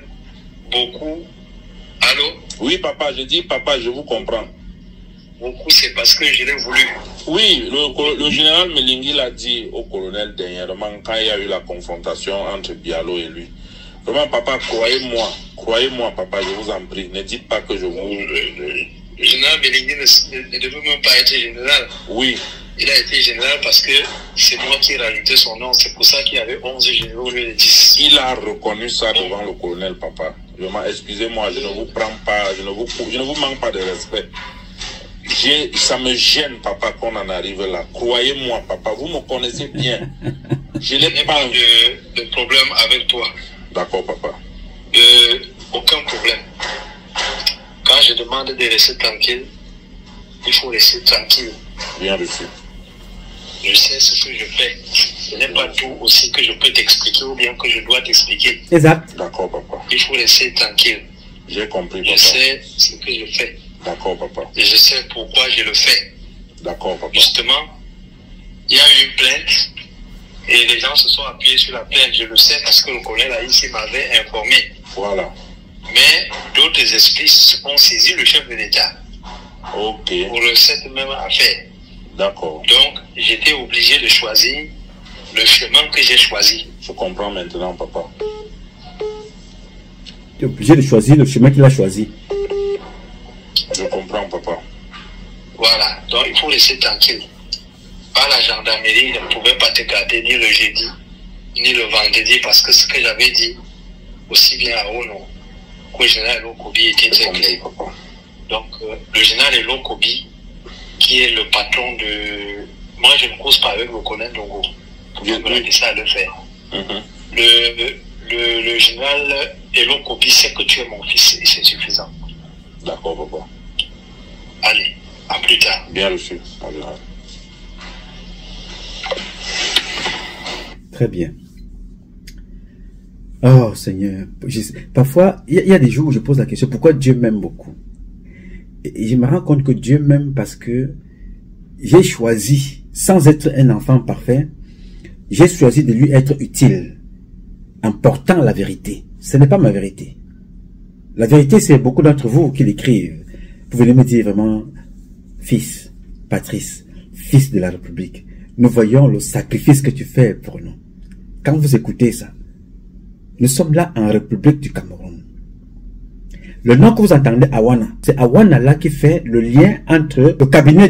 beaucoup. Allô? Oui, papa, je dis, papa, je vous comprends. Beaucoup, c'est parce que je l'ai voulu. Oui, le général Melingi l'a dit au colonel dernièrement quand il y a eu la confrontation entre Bialo et lui. Vraiment, papa, croyez-moi, papa, je vous en prie, ne dites pas que je vous... Le général Melingi ne devait même pas être général. Oui. Il a été général parce que c'est moi qui ai rajouté son nom. C'est pour ça qu'il y avait 11 généraux au lieu de 10. Il a reconnu ça devant le colonel, papa. Excusez-moi, je ne vous prends pas, je ne vous manque pas de respect. Ça me gêne, papa, qu'on en arrive là. Croyez-moi, papa, vous me connaissez bien. Je n'ai pas de problème avec toi. D'accord, papa. Aucun problème. Quand je demande de rester tranquille, il faut rester tranquille. Bien reçu. Je sais ce que je fais. Ce n'est pas tout aussi que je peux t'expliquer ou bien que je dois t'expliquer. Exact. D'accord, papa. Il faut rester tranquille. J'ai compris, papa. Je sais ce que je fais. D'accord, papa. Et je sais pourquoi je le fais. D'accord, papa. Justement, il y a eu une plainte et les gens se sont appuyés sur la plainte. Je le sais parce que le colonel ici m'avait informé. Voilà. Mais d'autres esprits ont saisi le chef de l'État. Ok. Pour cette même affaire. D'accord. Donc, j'étais obligé de choisir le chemin que j'ai choisi. Je comprends maintenant, papa. Tu es obligé de choisir le chemin qu'il a choisi. Je comprends, papa. Voilà. Donc, il faut laisser tranquille. Par la gendarmerie, ils ne pouvaient pas te garder ni le jeudi, ni le vendredi, parce que ce que j'avais dit, aussi bien à Ono, qu'au général Lokobi était très clair. Donc, le général Lokobi, qui est le patron de... Moi, je ne cause pas avec le colonel Dongo. Je me dis ça à le faire. Le général Lokobi sait que tu es mon fils et c'est suffisant. D'accord, papa. Allez, à plus tard. Bien reçu, en général. Très bien. Oh Seigneur, parfois, il y a des jours où je pose la question, pourquoi Dieu m'aime beaucoup? Et je me rends compte que Dieu m'aime parce que j'ai choisi, sans être un enfant parfait, j'ai choisi de lui être utile, en portant la vérité. Ce n'est pas ma vérité. La vérité, c'est beaucoup d'entre vous qui l'écrivent. Vous venez me dire vraiment, fils, Patrice, fils de la République, nous voyons le sacrifice que tu fais pour nous. Quand vous écoutez ça, nous sommes là en République du Cameroun. Le nom que vous entendez, Awana, c'est Awana là qui fait le lien entre le cabinet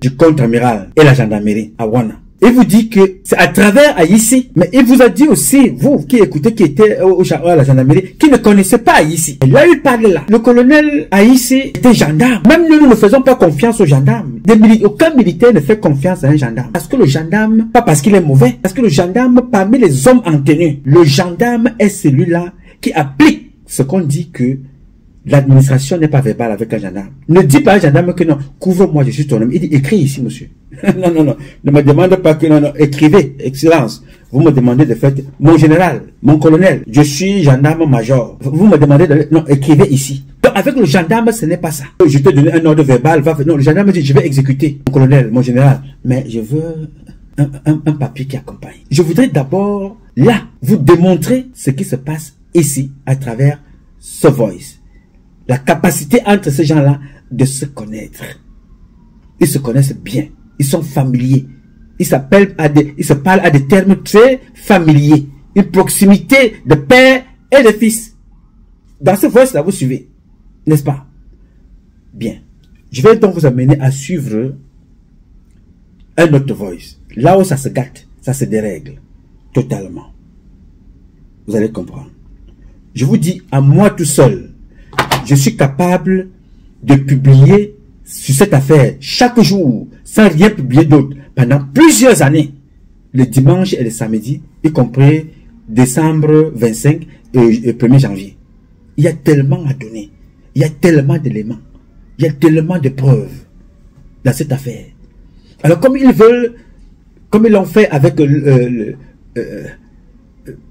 du contre-amiral et la gendarmerie, Awana. Il vous dit que c'est à travers Aïssi, mais il vous a dit aussi, vous qui écoutez, qui était à la gendarmerie, qui ne connaissait pas Aïssi. Et là, il parle là. Le colonel Aïssi était gendarme. Même nous ne faisons pas confiance aux gendarmes. Aucun militaire ne fait confiance à un gendarme. Parce que le gendarme, pas parce qu'il est mauvais, parce que le gendarme, parmi les hommes en tenue, le gendarme est celui-là qui applique ce qu'on dit que l'administration n'est pas verbale avec un gendarme. Ne dis pas à un gendarme que non, couvre-moi, je suis ton homme. Il dit, écris ici, monsieur. Non, non, non. Ne me demande pas que non, non. Écrivez, excellence. Vous me demandez de faire, mon général, mon colonel, je suis gendarme-major. Vous me demandez de, non, écrivez ici. Donc, avec le gendarme, ce n'est pas ça. Je te donne un ordre verbal, non, le gendarme dit, je vais exécuter mon colonel, mon général. Mais je veux un papier qui accompagne. Je voudrais d'abord, là, vous démontrer ce qui se passe ici, à travers ce voice. La capacité entre ces gens-là de se connaître. Ils se connaissent bien. Ils sont familiers. Ils se parlent à des termes très familiers. Une proximité de père et de fils. Dans ce voice-là, vous suivez. N'est-ce pas? Bien. Je vais donc vous amener à suivre un autre voice. Là où ça se gâte, ça se dérègle. Totalement. Vous allez comprendre. Je vous dis, à moi tout seul, je suis capable de publier sur cette affaire chaque jour, sans rien publier d'autre, pendant plusieurs années, le dimanche et le samedi, y compris décembre 25 et 1er janvier. Il y a tellement à donner, il y a tellement d'éléments, il y a tellement de preuves dans cette affaire. Alors comme ils veulent, comme ils l'ont fait avec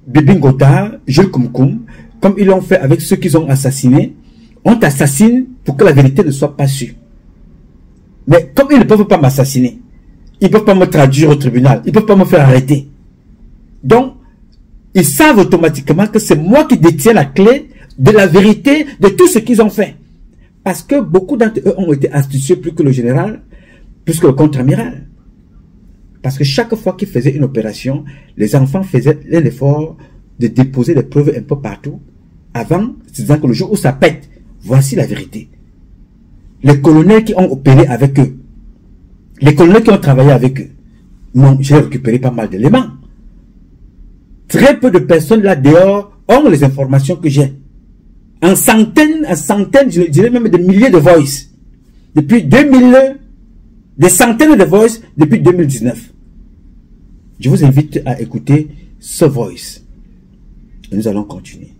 Bibi Ngota, Jules Koumkoum, comme ils l'ont fait avec ceux qu'ils ont assassinés, on t'assassine pour que la vérité ne soit pas sûre. Mais comme ils ne peuvent pas m'assassiner, ils ne peuvent pas me traduire au tribunal, ils ne peuvent pas me faire arrêter. Donc, ils savent automatiquement que c'est moi qui détiens la clé de la vérité de tout ce qu'ils ont fait. Parce que beaucoup d'entre eux ont été astucieux plus que le général, plus que le contre-amiral. Parce que chaque fois qu'ils faisaient une opération, les enfants faisaient l'effort de déposer des preuves un peu partout, avant, disant que le jour où ça pète, voici la vérité. Les colonels qui ont opéré avec eux, les colonels qui ont travaillé avec eux, j'ai récupéré pas mal d'éléments. Très peu de personnes là dehors ont les informations que j'ai. En centaines, je dirais même des milliers de voices. Depuis 2000, des centaines de voices depuis 2019. Je vous invite à écouter ce voice. Et nous allons continuer.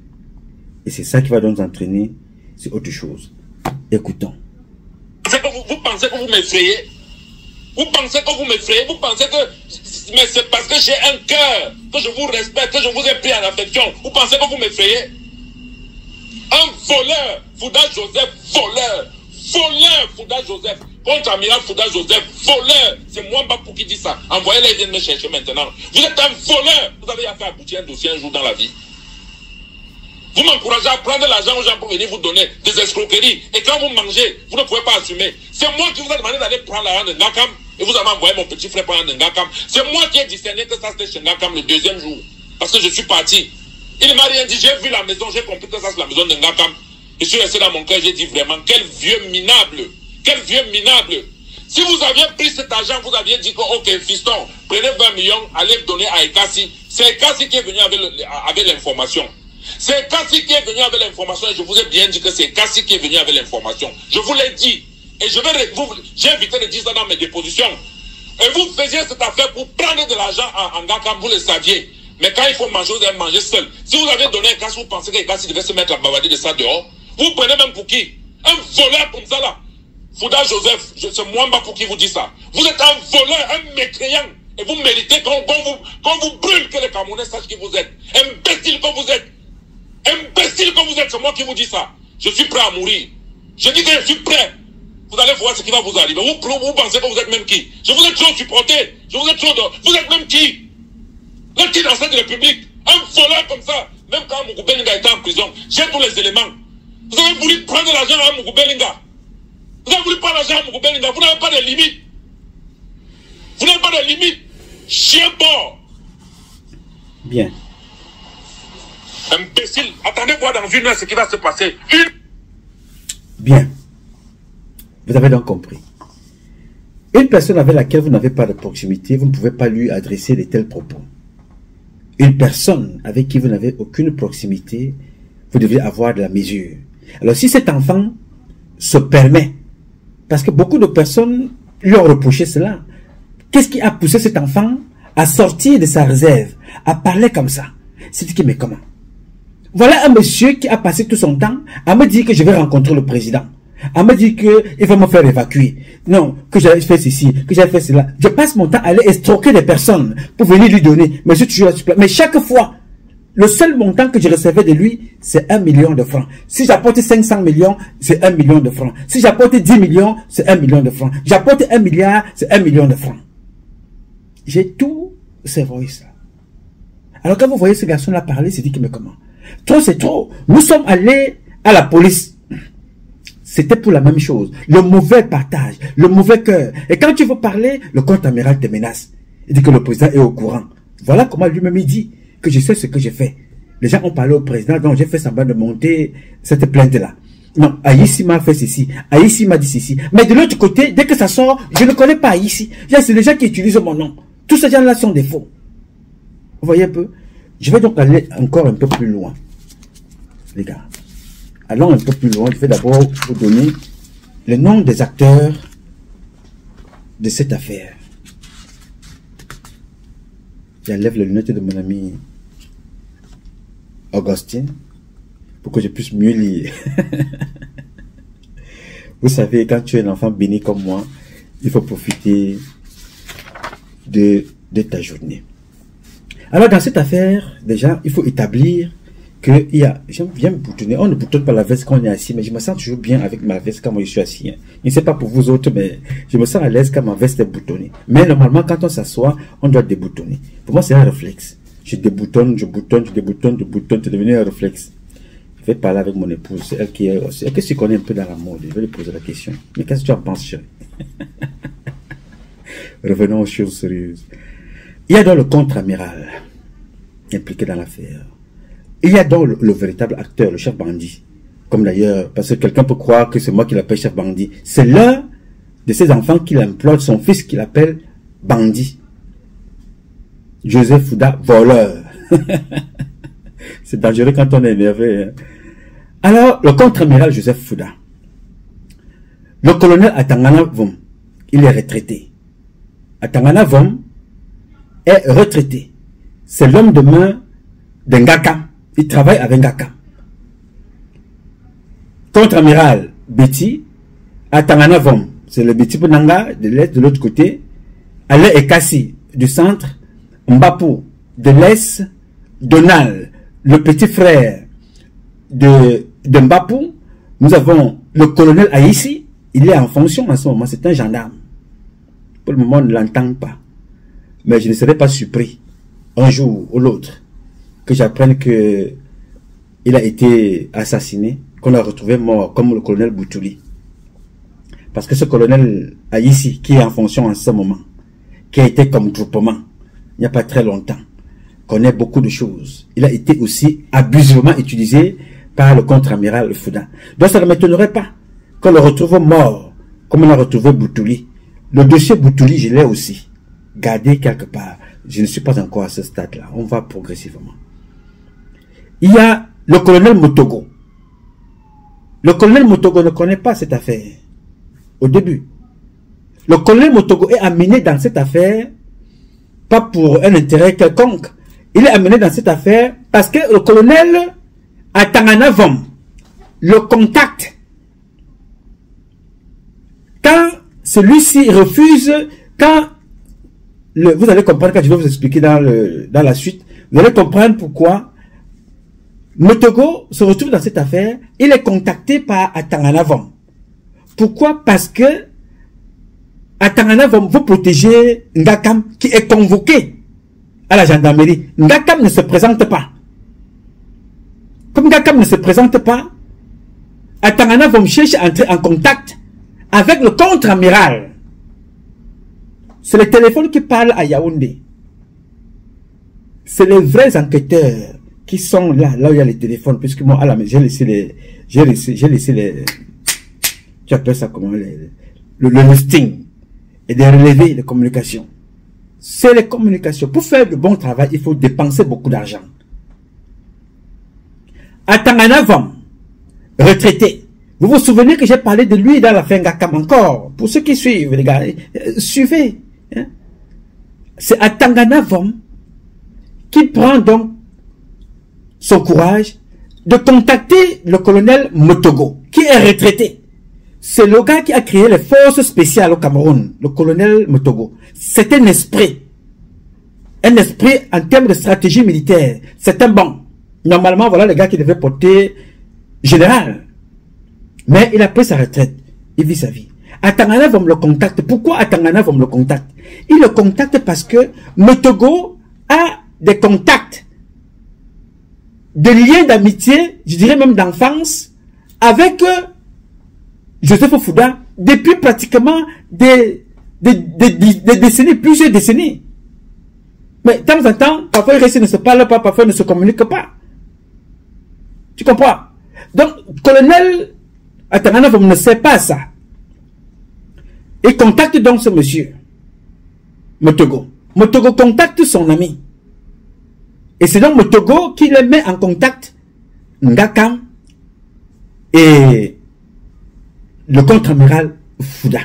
Et c'est ça qui va nous entraîner sur autre chose. Écoutons. Vous pensez que vous m'effrayez? Vous pensez que vous m'effrayez? Vous pensez que... Mais c'est parce que j'ai un cœur, que je vous respecte, que je vous ai pris en affection. Vous pensez que vous m'effrayez? Un voleur, Fouda Joseph, voleur. Voleur, Fouda Joseph. Contre-amiral Fouda Joseph, voleur. C'est moi Mbapou qui dit ça. Envoyez-les, ils viennent me chercher maintenant. Vous êtes un voleur. Vous avez affaire à aboutir un dossier un jour dans la vie. Vous m'encouragez à prendre l'argent aux gens pour venir vous donner des escroqueries. Et quand vous mangez, vous ne pouvez pas assumer. C'est moi qui vous ai demandé d'aller prendre l'argent de Ngakam. Et vous avez envoyé mon petit frère prendre de Ngakam. C'est moi qui ai discerné que ça c'était chez Ngakam le deuxième jour. Parce que je suis parti. Il ne m'a rien dit. J'ai vu la maison. J'ai compris que ça c'est la maison de Ngakam. Je suis resté dans mon cœur. J'ai dit vraiment, quel vieux minable. Quel vieux minable. Si vous aviez pris cet argent, vous aviez dit que, ok, fiston, prenez 20 millions, allez donner à Ekassi. C'est Ekassi qui est venu avec l'information. C'est Ekassi qui est venu avec l'information et je vous ai bien dit que c'est Ekassi qui est venu avec l'information. Je vous l'ai dit. Et je vais j'ai évité de dire ça dans mes dépositions. Et vous faisiez cette affaire pour prendre de l'argent en Ngakam, vous le saviez. Mais quand il faut manger, vous allez manger seul. Si vous avez donné Ekassi, vous pensez qu'Ekassi devait se mettre à bavarder de ça dehors. Vous prenez même pour qui? Un voleur comme ça là. Fouda Joseph, c'est moi pour qui vous dit ça. Vous êtes un voleur, un mécréant. Et vous méritez qu'on vous brûle, que les Camerounais sachent qui vous êtes. Imbécile que vous êtes. Imbécile que vous êtes, c'est moi qui vous dis ça. Je suis prêt à mourir. Je dis que je suis prêt. Vous allez voir ce qui va vous arriver. Vous pensez que vous êtes même qui? Je vous ai trop supporté. Je vous ai trop... Vous êtes même qui? Le qui dans cette république? Un voleur comme ça. Même quand Mougou Belinga était en prison, j'ai tous les éléments. Vous avez voulu prendre l'argent à Mougou Belinga. Vous avez voulu prendre l'argent à Mougou Belinga. Vous n'avez pas de limite. Vous n'avez pas de limite. Chien mort. Bien. Imbécile. Attendez voir dans une heure ce qui va se passer. Bien. Vous avez donc compris. Une personne avec laquelle vous n'avez pas de proximité, vous ne pouvez pas lui adresser de tels propos. Une personne avec qui vous n'avez aucune proximité, vous devez avoir de la mesure. Alors si cet enfant se permet, parce que beaucoup de personnes lui ont reproché cela, qu'est-ce qui a poussé cet enfant à sortir de sa réserve, à parler comme ça? C'est dit, mais comment? Voilà un monsieur qui a passé tout son temps à me dire que je vais rencontrer le président, à me dire qu'il va me faire évacuer, non, que j'avais fait ceci, que j'avais fait cela. Je passe mon temps à aller escroquer des personnes pour venir lui donner, mais je suis toujours là. Mais chaque fois, le seul montant que je recevais de lui, c'est 1 million de francs. Si j'apporte 500 millions, c'est 1 million de francs. Si j'apporte 10 millions, c'est 1 million de francs. J'apporte 1 milliard, c'est 1 million de francs. J'ai tous ces voices-là. Alors quand vous voyez ce garçon-là parler, c'est dit que mais comment? Trop c'est trop. Nous sommes allés à la police. C'était pour la même chose. Le mauvais partage, le mauvais cœur. Et quand tu veux parler, le contre-amiral te menace. Il dit que le président est au courant. Voilà comment lui-même il dit que je sais ce que j'ai fait. Les gens ont parlé au président, donc j'ai fait semblant de monter cette plainte-là. Non, Aïssi m'a fait ceci, Aïssi m'a dit ceci. Mais de l'autre côté, dès que ça sort, je ne connais pas Aïssi. C'est les gens qui utilisent mon nom. Tous ces gens-là sont des faux. Vous voyez un peu? Je vais donc aller encore un peu plus loin. Les gars, allons un peu plus loin. Je vais d'abord vous donner le nom des acteurs de cette affaire. J'enlève les lunettes de mon ami Augustine pour que je puisse mieux lire. Vous savez, quand tu es un enfant béni comme moi, il faut profiter de ta journée. Alors dans cette affaire, déjà, il faut établir qu'il y a... J'aime bien me boutonner. On ne boutonne pas la veste quand on est assis, mais je me sens toujours bien avec ma veste quand moi je suis assis. Hein. Je ne sais pas pour vous autres, mais je me sens à l'aise quand ma veste est boutonnée. Mais normalement, quand on s'assoit, on doit déboutonner. Pour moi, c'est un réflexe. Je déboutonne, je boutonne, je déboutonne, je boutonne. C'est devenu un réflexe. Je vais parler avec mon épouse. C'est elle qui est... Elle qui se connaît un peu dans la mode. Je vais lui poser la question. Mais qu'est-ce que tu en penses, chérie? Revenons aux choses sérieuses. Il y a donc le contre-amiral impliqué dans l'affaire. Il y a donc le véritable acteur, le chef bandit. Comme d'ailleurs, parce que quelqu'un peut croire que c'est moi qui l'appelle chef bandit. C'est l'un de ses enfants qui l'emploie, son fils qui l'appelle bandit. Joseph Fouda, voleur. C'est dangereux quand on est énervé. Hein. Alors, le contre-amiral Joseph Fouda. Le colonel Atangana Vom, il est retraité. Atangana Vom est retraité. C'est l'homme de main de Ngaka. Il travaille avec Ngaka. Contre-amiral Betty, Atangana Vom, c'est le Betty Punanga de l'Est, de l'autre côté. Alain Ekassi du centre. Mbapou de l'Est. Donald, le petit frère de Mbapou. Nous avons le colonel Aïssi. Il est en fonction en ce moment. C'est un gendarme. Pour le moment, on ne l'entend pas. Mais je ne serai pas surpris, un jour ou l'autre, que j'apprenne que il a été assassiné, qu'on a retrouvé mort, comme le colonel Boutouli. Parce que ce colonel ici, qui est en fonction en ce moment, qui a été comme groupement, il n'y a pas très longtemps, connaît beaucoup de choses. Il a été aussi abusivement utilisé par le contre-amiral Fouda. Donc ça ne m'étonnerait pas qu'on le retrouve mort, comme on a retrouvé Boutouli. Le dossier Boutouli, je l'ai aussi gardé quelque part. Je ne suis pas encore à ce stade-là. On va progressivement. Il y a le colonel Motogo. Le colonel Motogo ne connaît pas cette affaire. Au début. Le colonel Motogo est amené dans cette affaire, pas pour un intérêt quelconque. Il est amené dans cette affaire parce que le colonel Atangana Vom le contacte. Quand celui-ci refuse, quand vous allez comprendre quand je vais vous expliquer dans la suite, vous allez comprendre pourquoi Motogo se retrouve dans cette affaire. Il est contacté par Atangana Vom. Pourquoi? Parce que Atangana Vom veut protéger Ngakam qui est convoqué à la gendarmerie. Ngakam ne se présente pas. Comme Ngakam ne se présente pas, Atangana Vom cherche à entrer en contact avec le contre-amiral. C'est le téléphone qui parle à Yaoundé. C'est les vrais enquêteurs qui sont là où il y a les téléphones, puisque moi, à la maison, j'ai laissé les, tu appelles ça comment, le listing et des relevés de communication. C'est les communications. Pour faire de bon travail, il faut dépenser beaucoup d'argent. Atangana Vom, retraité. Vous vous souvenez que j'ai parlé de lui dans la Fengakam encore. Pour ceux qui suivent, les gars, suivez. Hein? C'est Atangana Vom qui prend donc son courage de contacter le colonel Motogo, qui est retraité. C'est le gars qui a créé les forces spéciales au Cameroun, le colonel Motogo. C'est un esprit en termes de stratégie militaire. C'est un bon. Normalement, voilà le gars qui devait porter général. Mais il a pris sa retraite. Il vit sa vie. Atangana Vom le contacte. Pourquoi Atangana Vom le contacte? Il le contacte parce que Motogo a des contacts, des liens d'amitié, je dirais même d'enfance, avec Joseph Fouda depuis pratiquement des décennies, plusieurs décennies. Mais de temps en temps, parfois ils ne se parlent pas, parfois ils ne se communiquent pas. Tu comprends? Donc, colonel Atangana Vom ne sait pas ça. Il contacte donc ce monsieur, Motogo. Motogo contacte son ami. Et c'est donc Motogo qui le met en contact Ngakam et le contre-amiral Fouda.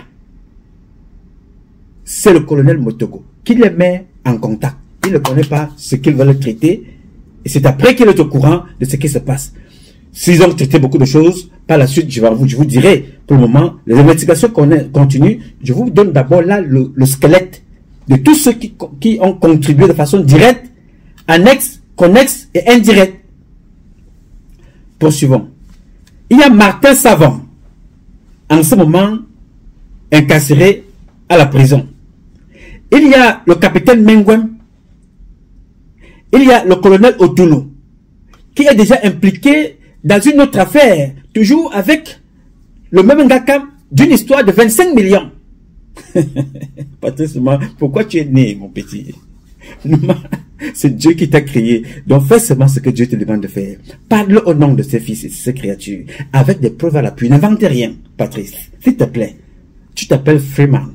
C'est le colonel Motogo qui les met en contact. Il ne connaît pas ce qu'ils veulent traiter. Et c'est après qu'il est au courant de ce qui se passe. S'ils ont traité beaucoup de choses, par la suite, je vous dirai, pour le moment, les investigations continuent. Je vous donne d'abord là le squelette de tous ceux qui ont contribué de façon directe, annexe, connexe et indirecte. Poursuivons. Il y a Martin Savon, en ce moment incarcéré à la prison. Il y a le capitaine Mengwem. Il y a le colonel Otoulou, qui est déjà impliqué dans une autre affaire, toujours avec le même Ngakam, d'une histoire de 25 millions. Patrice, pourquoi tu es né, mon petit? C'est Dieu qui t'a créé. Donc fais seulement ce que Dieu te demande de faire. Parle au nom de ses fils et de ses créatures, avec des preuves à l'appui. N'invente rien, Patrice. S'il te plaît. Tu t'appelles Freeman.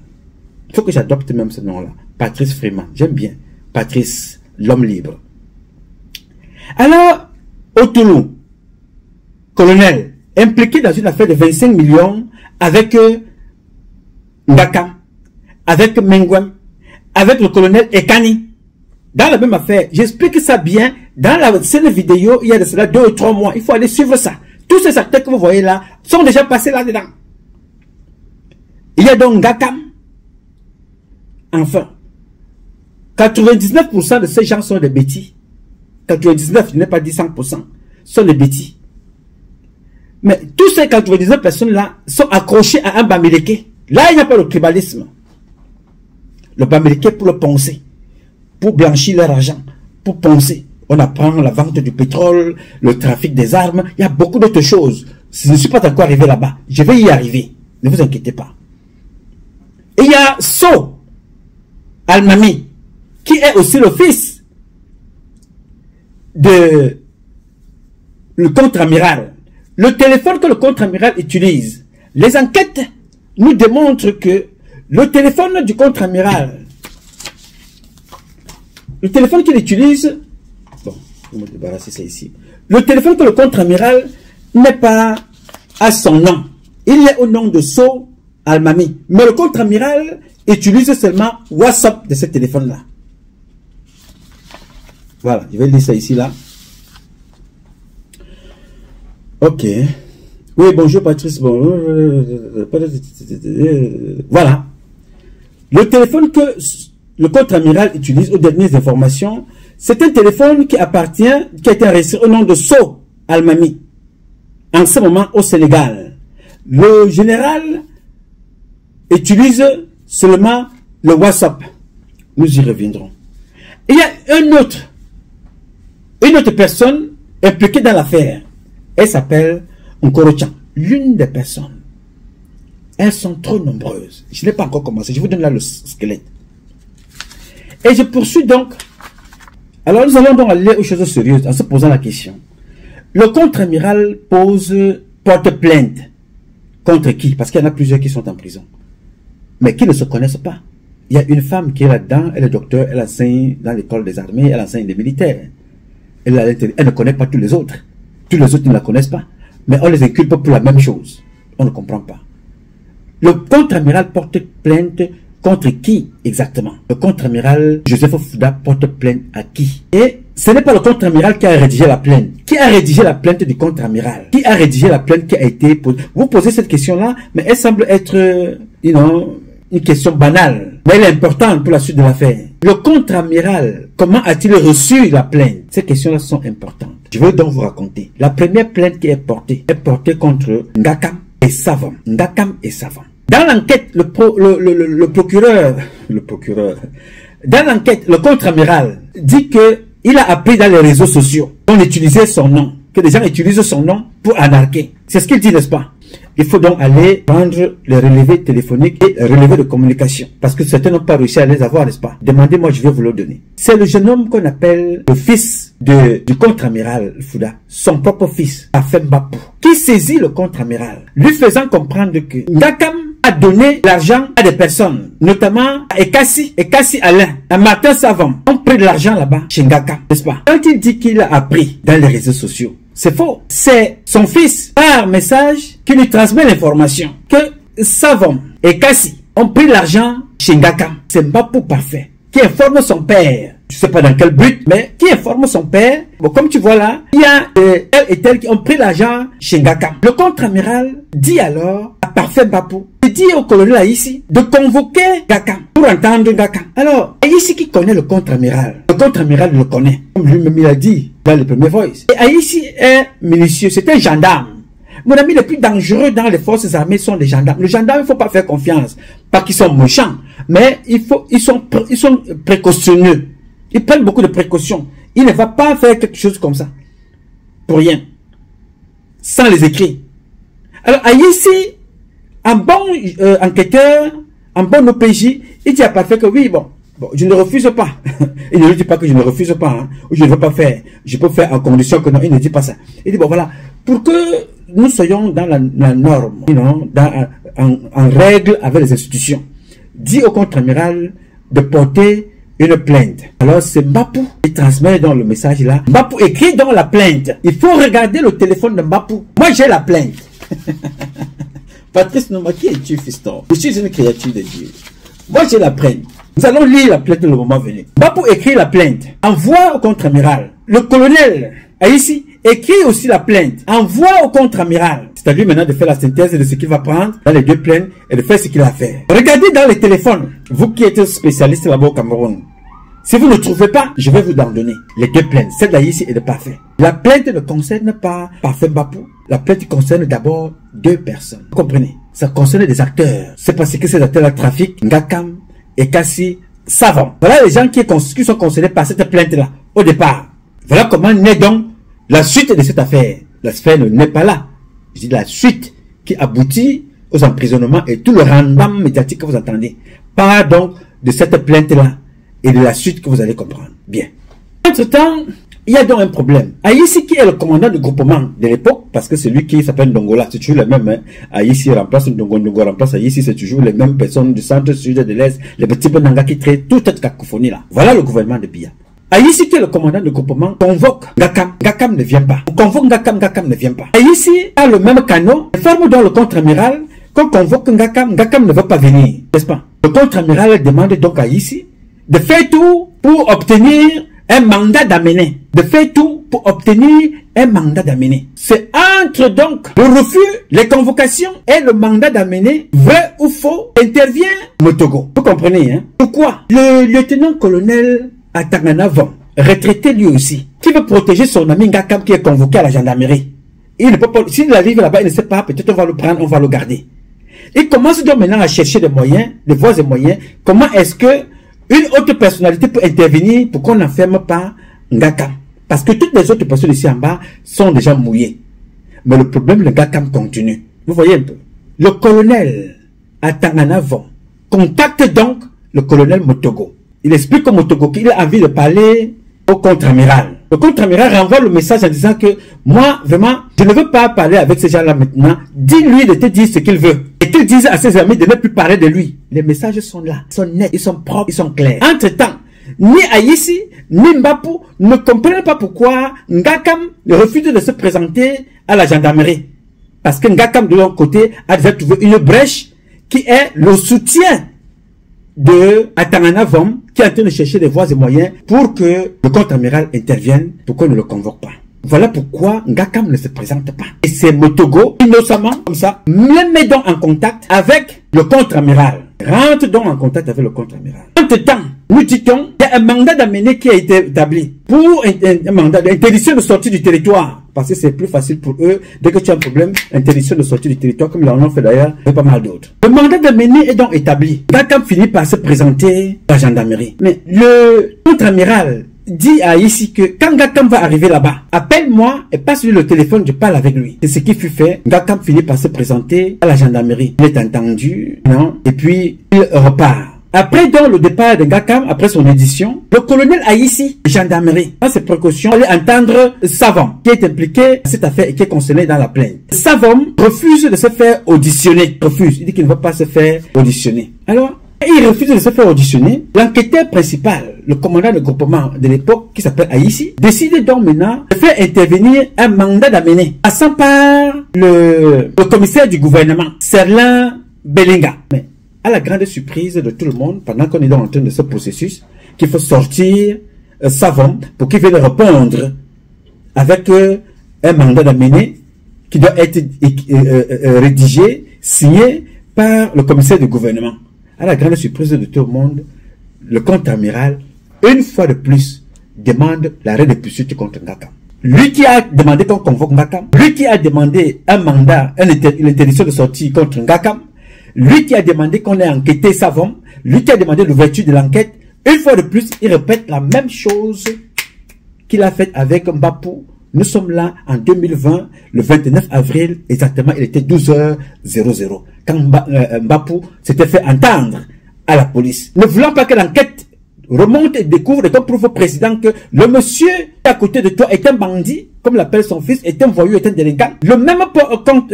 Il faut que j'adopte même ce nom-là. Patrice Freeman. J'aime bien. Patrice, l'homme libre. Alors, Otoulou, colonel, impliqué dans une affaire de 25 millions avec Ngakam, avec Mengwem, avec le colonel Ekani. Dans la même affaire, j'explique ça bien. Dans la scène vidéo, il y a de cela 2 ou 3 mois. Il faut aller suivre ça. Tous ces acteurs que vous voyez là sont déjà passés là-dedans. Il y a donc Ngakam. Enfin, 99% de ces gens sont des bêtis. 99, je n'ai pas dit 100%, sont des bêtis. Mais tous ces 99 personnes-là sont accrochées à un bamileke. Là, il n'y a pas le tribalisme. Le bamileke pour le poncer, pour blanchir leur argent, pour poncer. On apprend la vente du pétrole, le trafic des armes. Il y a beaucoup d'autres choses. Je ne suis pas encore arrivé là-bas. Je vais y arriver. Ne vous inquiétez pas. Et il y a So Almami, qui est aussi le fils de le contre-amiral. Le téléphone que le contre-amiral utilise, les enquêtes nous démontrent que le téléphone du contre-amiral, le téléphone qu'il utilise, bon, je vais me débarrasser ça ici. Le téléphone que le contre-amiral n'est pas à son nom. Il est au nom de So Almami. Mais le contre-amiral utilise seulement WhatsApp de ce téléphone-là. Voilà, je vais lire ça ici, là. Ok. Oui, bonjour Patrice. Bon. Voilà. Le téléphone que le contre-amiral utilise aux dernières informations, c'est un téléphone qui appartient, qui a été enregistré au nom de So Almami, en ce moment au Sénégal. Le général utilise seulement le WhatsApp. Nous y reviendrons. Il y a une autre personne impliquée dans l'affaire. Elle s'appelle Nkorochan. L'une des personnes. Elles sont trop nombreuses. Je n'ai pas encore commencé. Je vous donne là le squelette. Et je poursuis donc. Alors nous allons donc aller aux choses sérieuses en se posant la question. Le contre-amiral porte plainte. Contre qui? Parce qu'il y en a plusieurs qui sont en prison. Mais qui ne se connaissent pas. Il y a une femme qui est là-dedans. Elle est docteur. Elle enseigne dans l'école des armées. Elle enseigne des militaires. Elle ne connaît pas tous les autres. Tous les autres ne la connaissent pas. Mais on les inculpe pour la même chose. On ne comprend pas. Le contre-amiral porte plainte contre qui exactement? Le contre-amiral Joseph Fouda porte plainte à qui? Et ce n'est pas le contre-amiral qui a rédigé la plainte. Qui a rédigé la plainte du contre-amiral? Qui a rédigé la plainte qui a été posée? Vous posez cette question-là, mais elle semble être, une question banale. Mais elle est importante pour la suite de l'affaire. Le contre-amiral, comment a-t-il reçu la plainte? Ces questions-là sont importantes. Je veux donc vous raconter. La première plainte qui est portée contre Ngakam et Savam. Ngakam et Savam. Dans l'enquête, le procureur, dans l'enquête, le contre-amiral dit que il a appris dans les réseaux sociaux qu'on utilisait son nom, que les gens utilisent son nom pour anarquer. C'est ce qu'il dit, n'est-ce pas? Il faut donc aller prendre les relevés téléphoniques et les relevés de communication. Parce que certains n'ont pas réussi à les avoir, n'est-ce pas? Demandez-moi, je vais vous le donner. C'est le jeune homme qu'on appelle le fils du contre-amiral Fouda, son propre fils, Afem Bapou, qui saisit le contre-amiral, lui faisant comprendre que Ngakam a donné l'argent à des personnes, notamment à Ekassi Alain, à Martin Savant, ont pris de l'argent là-bas chez Ngakam, n'est-ce pas? Quand il dit qu'il a appris dans les réseaux sociaux, c'est faux. C'est son fils, par message, qui lui transmet l'information que Savon et Kassi ont pris l'argent chez Ngakam. C'est Mbapou parfait, qui informe son père. Je ne sais pas dans quel but, mais qui informe son père. Bon, comme tu vois là, il y a tel et tel qui ont pris l'argent chez Ngakam. Le contre-amiral dit alors à Parfait Mbapou, il dit au colonel Aïssi de convoquer Ngakam pour entendre Ngakam. Alors, Aïssi qui connaît le contre-amiral le connaît, comme lui-même il a dit dans le premier voice. Et Aïssi est minutieux, c'est un gendarme. Mon ami, les plus dangereux dans les forces armées sont les gendarmes. Les gendarmes, il ne faut pas faire confiance. Pas qu'ils sont méchants, mais ils sont précautionneux. Ils prennent beaucoup de précautions. Il ne va pas faire quelque chose comme ça. Pour rien. Sans les écrits. Alors, Aïssi, un bon enquêteur, un bon OPJ, il dit à Parfait que oui, bon, je ne refuse pas. Il ne lui dit pas que je ne refuse pas, hein, ou je ne veux pas faire. Je peux faire en condition que non, il ne dit pas ça. Il dit, bon voilà, pour que nous soyons dans la norme, en règle avec les institutions, dit au contre-amiral de porter une plainte. Alors c'est Mbapou qui transmet dans le message là. Mbapou écrit dans la plainte. Il faut regarder le téléphone de Mbapou. Moi j'ai la plainte. Patrice Noma, qui es-tu, fiston? Je suis une créature de Dieu. Moi j'ai la plainte. Nous allons lire la plainte le moment venu. Mbapou écrit la plainte. Envoie au contre-amiral. Le colonel Aïssi écrit aussi la plainte. Envoie au contre-amiral. C'est à lui maintenant de faire la synthèse de ce qu'il va prendre dans les deux plaintes et de faire ce qu'il a fait. Regardez dans les téléphones. Vous qui êtes spécialiste là-bas au Cameroun. Si vous ne trouvez pas, je vais vous en donner. Les deux plaintes. Celle d'Aïssi et de Parfait. La plainte ne concerne pas Parfait Mbapou. La plainte concerne d'abord deux personnes. Vous comprenez? Ça concerne des acteurs. C'est parce que ces acteurs-là trafiquent Ngakam et Kassi Savant. Voilà les gens qui sont concernés par cette plainte-là. Au départ. Voilà comment naît donc la suite de cette affaire. L'affaire n'est pas là. Je dis la suite qui aboutit aux emprisonnements et tout le rendement médiatique que vous entendez. Pas donc de cette plainte-là et de la suite que vous allez comprendre. Bien. Entre-temps, il y a donc un problème. Aïssi, qui est le commandant du groupement de l'époque, parce que c'est lui qui s'appelle Ndongola, c'est toujours le même. Hein. Aïssi remplace Ndongo, Ndongo remplace Aïssi, c'est toujours les mêmes personnes du centre, sud, de l'est, les petits Benanga qui traitent toute cette cacophonie là. Voilà le gouvernement de Biya. Aïssi, qui est le commandant du groupement, convoque Ngakam. Ngakam ne vient pas. On convoque Ngakam, Ngakam ne vient pas. Aïssi a le même canot, ferme dans le contre-amiral, qu'on convoque Ngakam, Ngakam ne veut pas venir, n'est-ce pas? Le contre-amiral demande donc à Aïssi de faire tout pour obtenir un mandat d'amener. De faire tout pour obtenir un mandat d'amener. C'est entre donc le refus, les convocations et le mandat d'amener, vrai ou faux, intervient Motogo. Vous comprenez, hein? Pourquoi? Le lieutenant-colonel Atangana Von, retraité lui aussi, qui veut protéger son ami Ngakam qui est convoqué à la gendarmerie. Il ne peut pas, s'il arrive là-bas, il ne sait pas, peut-être on va le prendre, on va le garder. Il commence donc maintenant à chercher des moyens, des voies et moyens. Comment est-ce que une autre personnalité peut intervenir pour qu'on n'enferme pas Ngakam? Parce que toutes les autres personnes ici en bas sont déjà mouillées. Mais le problème, le Ngakam continue. Vous voyez un peu. Le colonel Atangana Von contacte donc le colonel Motogo. Il explique au Motogo qu'il a envie de parler au contre-amiral. Le contre-amiral renvoie le message en disant que moi, vraiment, je ne veux pas parler avec ces gens-là maintenant. Dis-lui de te dire ce qu'il veut. Et qu'il dise à ses amis de ne plus parler de lui. Les messages sont là, ils sont nets, ils sont propres, ils sont clairs. Entre-temps, ni Aïssi, ni Mbapou ne comprennent pas pourquoi Ngakam refuse de se présenter à la gendarmerie. Parce que Ngakam, de l'autre côté, a déjà trouvé une brèche qui est le soutien de Atangana Vom, qui est en train de chercher des voies et moyens pour que le contre-amiral intervienne, pour qu'on ne le convoque pas. Voilà pourquoi Ngakam ne se présente pas. Et c'est Motogo, innocemment, comme ça, me met donc en contact avec le contre-amiral. Rentre donc en contact avec le contre-amiral. Entre-temps, nous dit-on, il y a un mandat d'amener qui a été établi pour un mandat d'interdiction de sortie du territoire. Parce que c'est plus facile pour eux, dès que tu as un problème, interdiction de sortie du territoire, comme ils en ont fait d'ailleurs, et pas mal d'autres. Le mandat d'amener est donc établi. Ngakam finit par se présenter à la gendarmerie. Mais le contre-amiral dit à Aïssi que quand Ngakam va arriver là-bas, appelle-moi et passe-lui le téléphone, je parle avec lui. C'est ce qui fut fait. Ngakam finit par se présenter à la gendarmerie. Il est entendu, non? Et puis, il repart. Après donc le départ de Ngakam, après son édition, le colonel Aïssi, gendarmerie, dans ses précautions, allait entendre Savom, qui est impliqué dans cette affaire et qui est concerné dans la plainte. Savom refuse de se faire auditionner. Refuse. Il dit qu'il ne va pas se faire auditionner. Alors, il refuse de se faire auditionner. L'enquêteur principal, le commandant de groupement de l'époque, qui s'appelle Aïssi, décide donc maintenant de faire intervenir un mandat d'amener, passant par le commissaire du gouvernement, Serlin Belinga. Mais à la grande surprise de tout le monde, pendant qu'on est en train de ce processus, qu'il faut sortir Savom pour qu'il vienne répondre avec un mandat d'amener qui doit être rédigé, signé par le commissaire du gouvernement. À la grande surprise de tout le monde, le contre-amiral, une fois de plus, demande l'arrêt de poursuite contre Ngakam. Lui qui a demandé qu'on convoque Ngakam, lui qui a demandé un mandat, une interdiction de sortie contre Ngakam, lui qui a demandé qu'on ait enquêté Savom, lui qui a demandé l'ouverture de l'enquête, une fois de plus, il répète la même chose qu'il a faite avec Mbapou. Nous sommes là en 2020, le 29 avril, exactement, il était 12h00. Quand Mbapou s'était fait entendre à la police. Ne voulant pas que l'enquête remonte et découvre et qu'on prouve au président que le monsieur à côté de toi est un bandit, comme l'appelle son fils, est un voyou, est un délinquant. Le même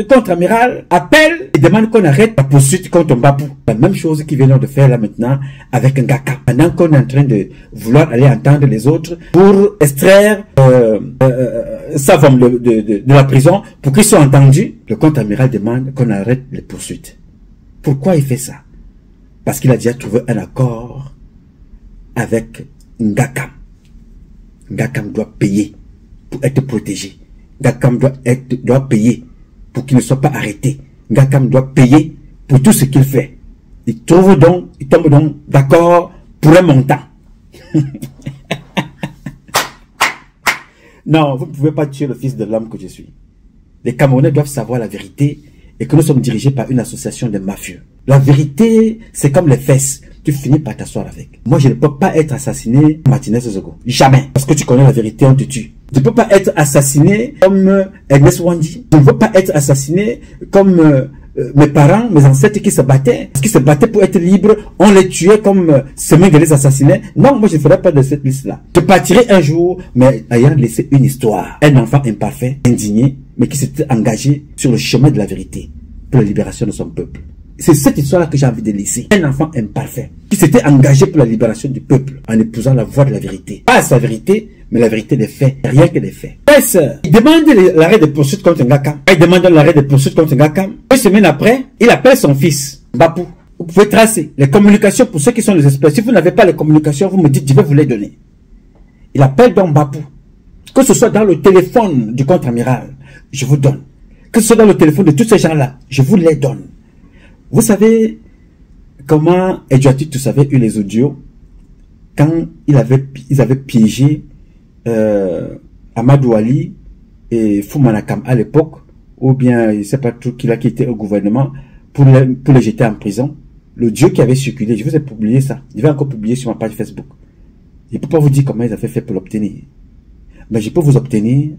contre-amiral appelle et demande qu'on arrête la poursuite contre Mbapou. La même chose qu'ils viennent de faire là maintenant avec Ngakam. Pendant qu'on est en train de vouloir aller entendre les autres pour extraire Savom de la prison pour qu'ils soient entendus, le contre-amiral demande qu'on arrête les poursuites. Pourquoi il fait ça? Parce qu'il a déjà trouvé un accord avec Ngakam. Ngakam doit payer pour être protégé. Ngakam doit payer pour qu'il ne soit pas arrêté. Ngakam doit payer pour tout ce qu'il fait. Il tombe donc d'accord pour un montant. Non, vous ne pouvez pas tuer le fils de l'homme que je suis. Les Camerounais doivent savoir la vérité et que nous sommes dirigés par une association de mafieux. La vérité, c'est comme les fesses. tu finis par t'asseoir avec. Moi, je ne peux pas être assassiné Martinez Zogo. Jamais. Parce que tu connais la vérité, on te tue. Je ne peux pas être assassiné comme Ernest Wandi. Je ne veux pas être assassiné comme mes parents, mes ancêtres qui se battaient. Parce qu'ils se battaient pour être libres. On les tuait comme Semengue les assassinait. Non, moi, je ne ferai pas de cette liste-là. Je partirai un jour, mais ayant laissé une histoire. Un enfant imparfait, indigné, mais qui s'était engagé sur le chemin de la vérité pour la libération de son peuple. C'est cette histoire-là que j'ai envie de laisser. Un enfant imparfait qui s'était engagé pour la libération du peuple en épousant la voie de la vérité. Pas sa vérité, mais la vérité des faits. Rien que des faits. Il demande l'arrêt de poursuite contre Ngakam. Il demande l'arrêt de poursuite contre Ngakam. 2 semaines après, il appelle son fils, Mbapou. Vous pouvez tracer les communications pour ceux qui sont les experts. Si vous n'avez pas les communications, vous me dites, je vais vous les donner. Il appelle donc Mbapou. Que ce soit dans le téléphone du contre-amiral, je vous donne. Que ce soit dans le téléphone de tous ces gens-là, je vous les donne. Vous savez comment Edouard Tito avait eu les audios quand ils avaient piégé Amadou Ali et Foumanakam à l'époque, ou bien, je ne sais pas trop qui était au gouvernement, pour les jeter en prison. L'audio qui avait circulé, je vous ai publié ça. Je vais encore publier sur ma page Facebook. Je ne peux pas vous dire comment ils avaient fait pour l'obtenir. Mais je peux vous obtenir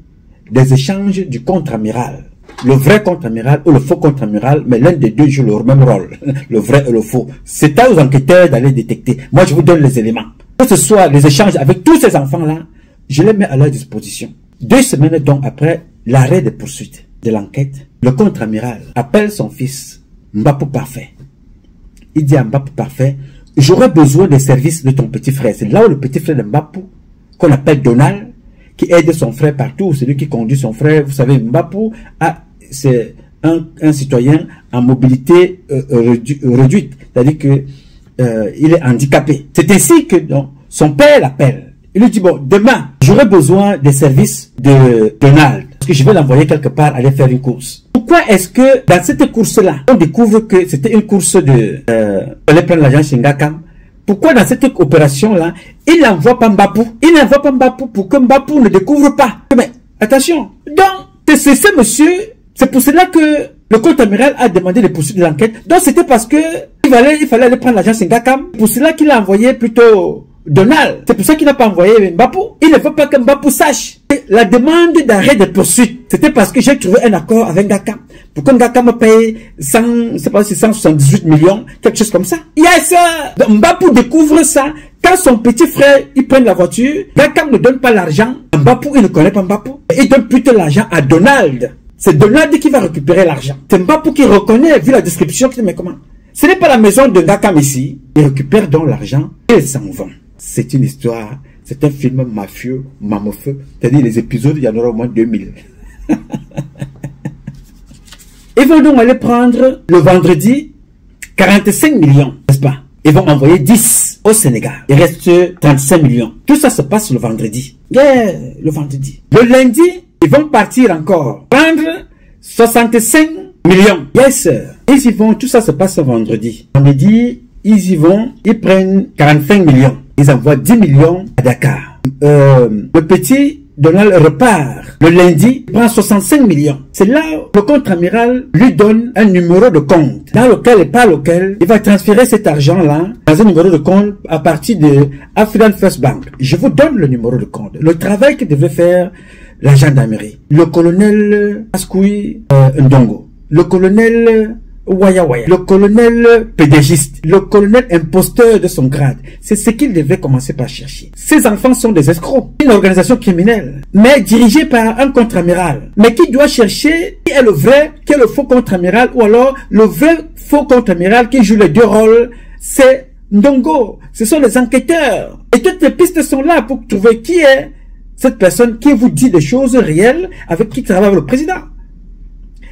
des échanges du contre-amiral. Le vrai contre-amiral ou le faux contre-amiral, mais l'un des deux joue le même rôle. Le vrai et le faux. C'est à aux enquêteurs d'aller détecter. Moi, je vous donne les éléments. Que ce soit les échanges avec tous ces enfants-là, je les mets à leur disposition. 2 semaines donc après l'arrêt des poursuites de l'enquête, le contre-amiral appelle son fils, Mbapou Parfait. Il dit à Mbapou Parfait, j'aurais besoin des services de ton petit frère. C'est là où le petit frère de Mbapou, qu'on appelle Donald, qui aide son frère partout, celui qui conduit son frère. Vous savez, Mbapou, c'est un citoyen en mobilité réduite, c'est-à-dire que il est handicapé. C'est ainsi que donc, son père l'appelle. Il lui dit, bon, demain, j'aurai besoin des services de Donald, parce que je vais l'envoyer quelque part aller faire une course. Pourquoi est-ce que dans cette course-là, on découvre que c'était une course de... aller prendre l'argent chez Ngakam? Pourquoi dans cette opération-là, il n'envoie pas Mbapou? Il n'envoie pas Mbapou pour que Mbapou ne découvre pas. Mais attention, donc, c'est ce monsieur, c'est pour cela que le contre-amiral a demandé les poursuites de l'enquête. Donc c'était parce que il fallait aller prendre l'argent chez Ngakam. Pour cela qu'il a envoyé plutôt Donald. C'est pour ça qu'il n'a pas envoyé Mbapou. Il ne veut pas que Mbapou sache. La demande d'arrêt de poursuite, c'était parce que j'ai trouvé un accord avec Ngakam. Pour que Ngakam me paye 178 millions, quelque chose comme ça. Yes! Donc Mbapou découvre ça. Quand son petit frère, il prend la voiture, Ngakam ne donne pas l'argent. Mbapou, il ne connaît pas Mbapou. Il donne plutôt l'argent à Donald. C'est Donald qui va récupérer l'argent. C'est Mbapou qui reconnaît, vu la description, qui dit, mais comment? Ce n'est pas la maison de Ngakam ici. Il récupère donc l'argent et il s'en va. C'est une histoire, c'est un film mafieux, mamofeux. C'est-à-dire les épisodes, il y en aura au moins 2000. Ils vont donc aller prendre le vendredi 45 millions, n'est-ce pas? Ils vont envoyer 10 au Sénégal. Il reste 35 millions. Tout ça se passe le vendredi. Yeah, le vendredi. Le lundi, ils vont partir encore. Prendre 65 millions. Yes, sir. Ils y vont, tout ça se passe le vendredi. Vendredi, ils y vont, ils prennent 45 millions. Ils envoient 10 millions à Dakar. Le petit Donald repart. Le lundi, il prend 65 millions. C'est là où le contre-amiral lui donne un numéro de compte dans lequel et par lequel il va transférer cet argent-là dans un numéro de compte à partir de African First Bank. Je vous donne le numéro de compte. Le travail que devait faire la gendarmerie. Le colonel Askoui Ndongo. Le colonel Waya Waya. Le colonel pédagiste. Le colonel imposteur de son grade. C'est ce qu'il devait commencer par chercher. Ces enfants sont des escrocs. Une organisation criminelle. Mais dirigée par un contre-amiral. Mais qui doit chercher qui est le vrai, qui est le faux contre-amiral, ou alors le vrai faux contre-amiral qui joue les deux rôles, c'est Ndongo. Ce sont les enquêteurs. Et toutes les pistes sont là pour trouver qui est cette personne qui vous dit des choses réelles avec qui travaille le président.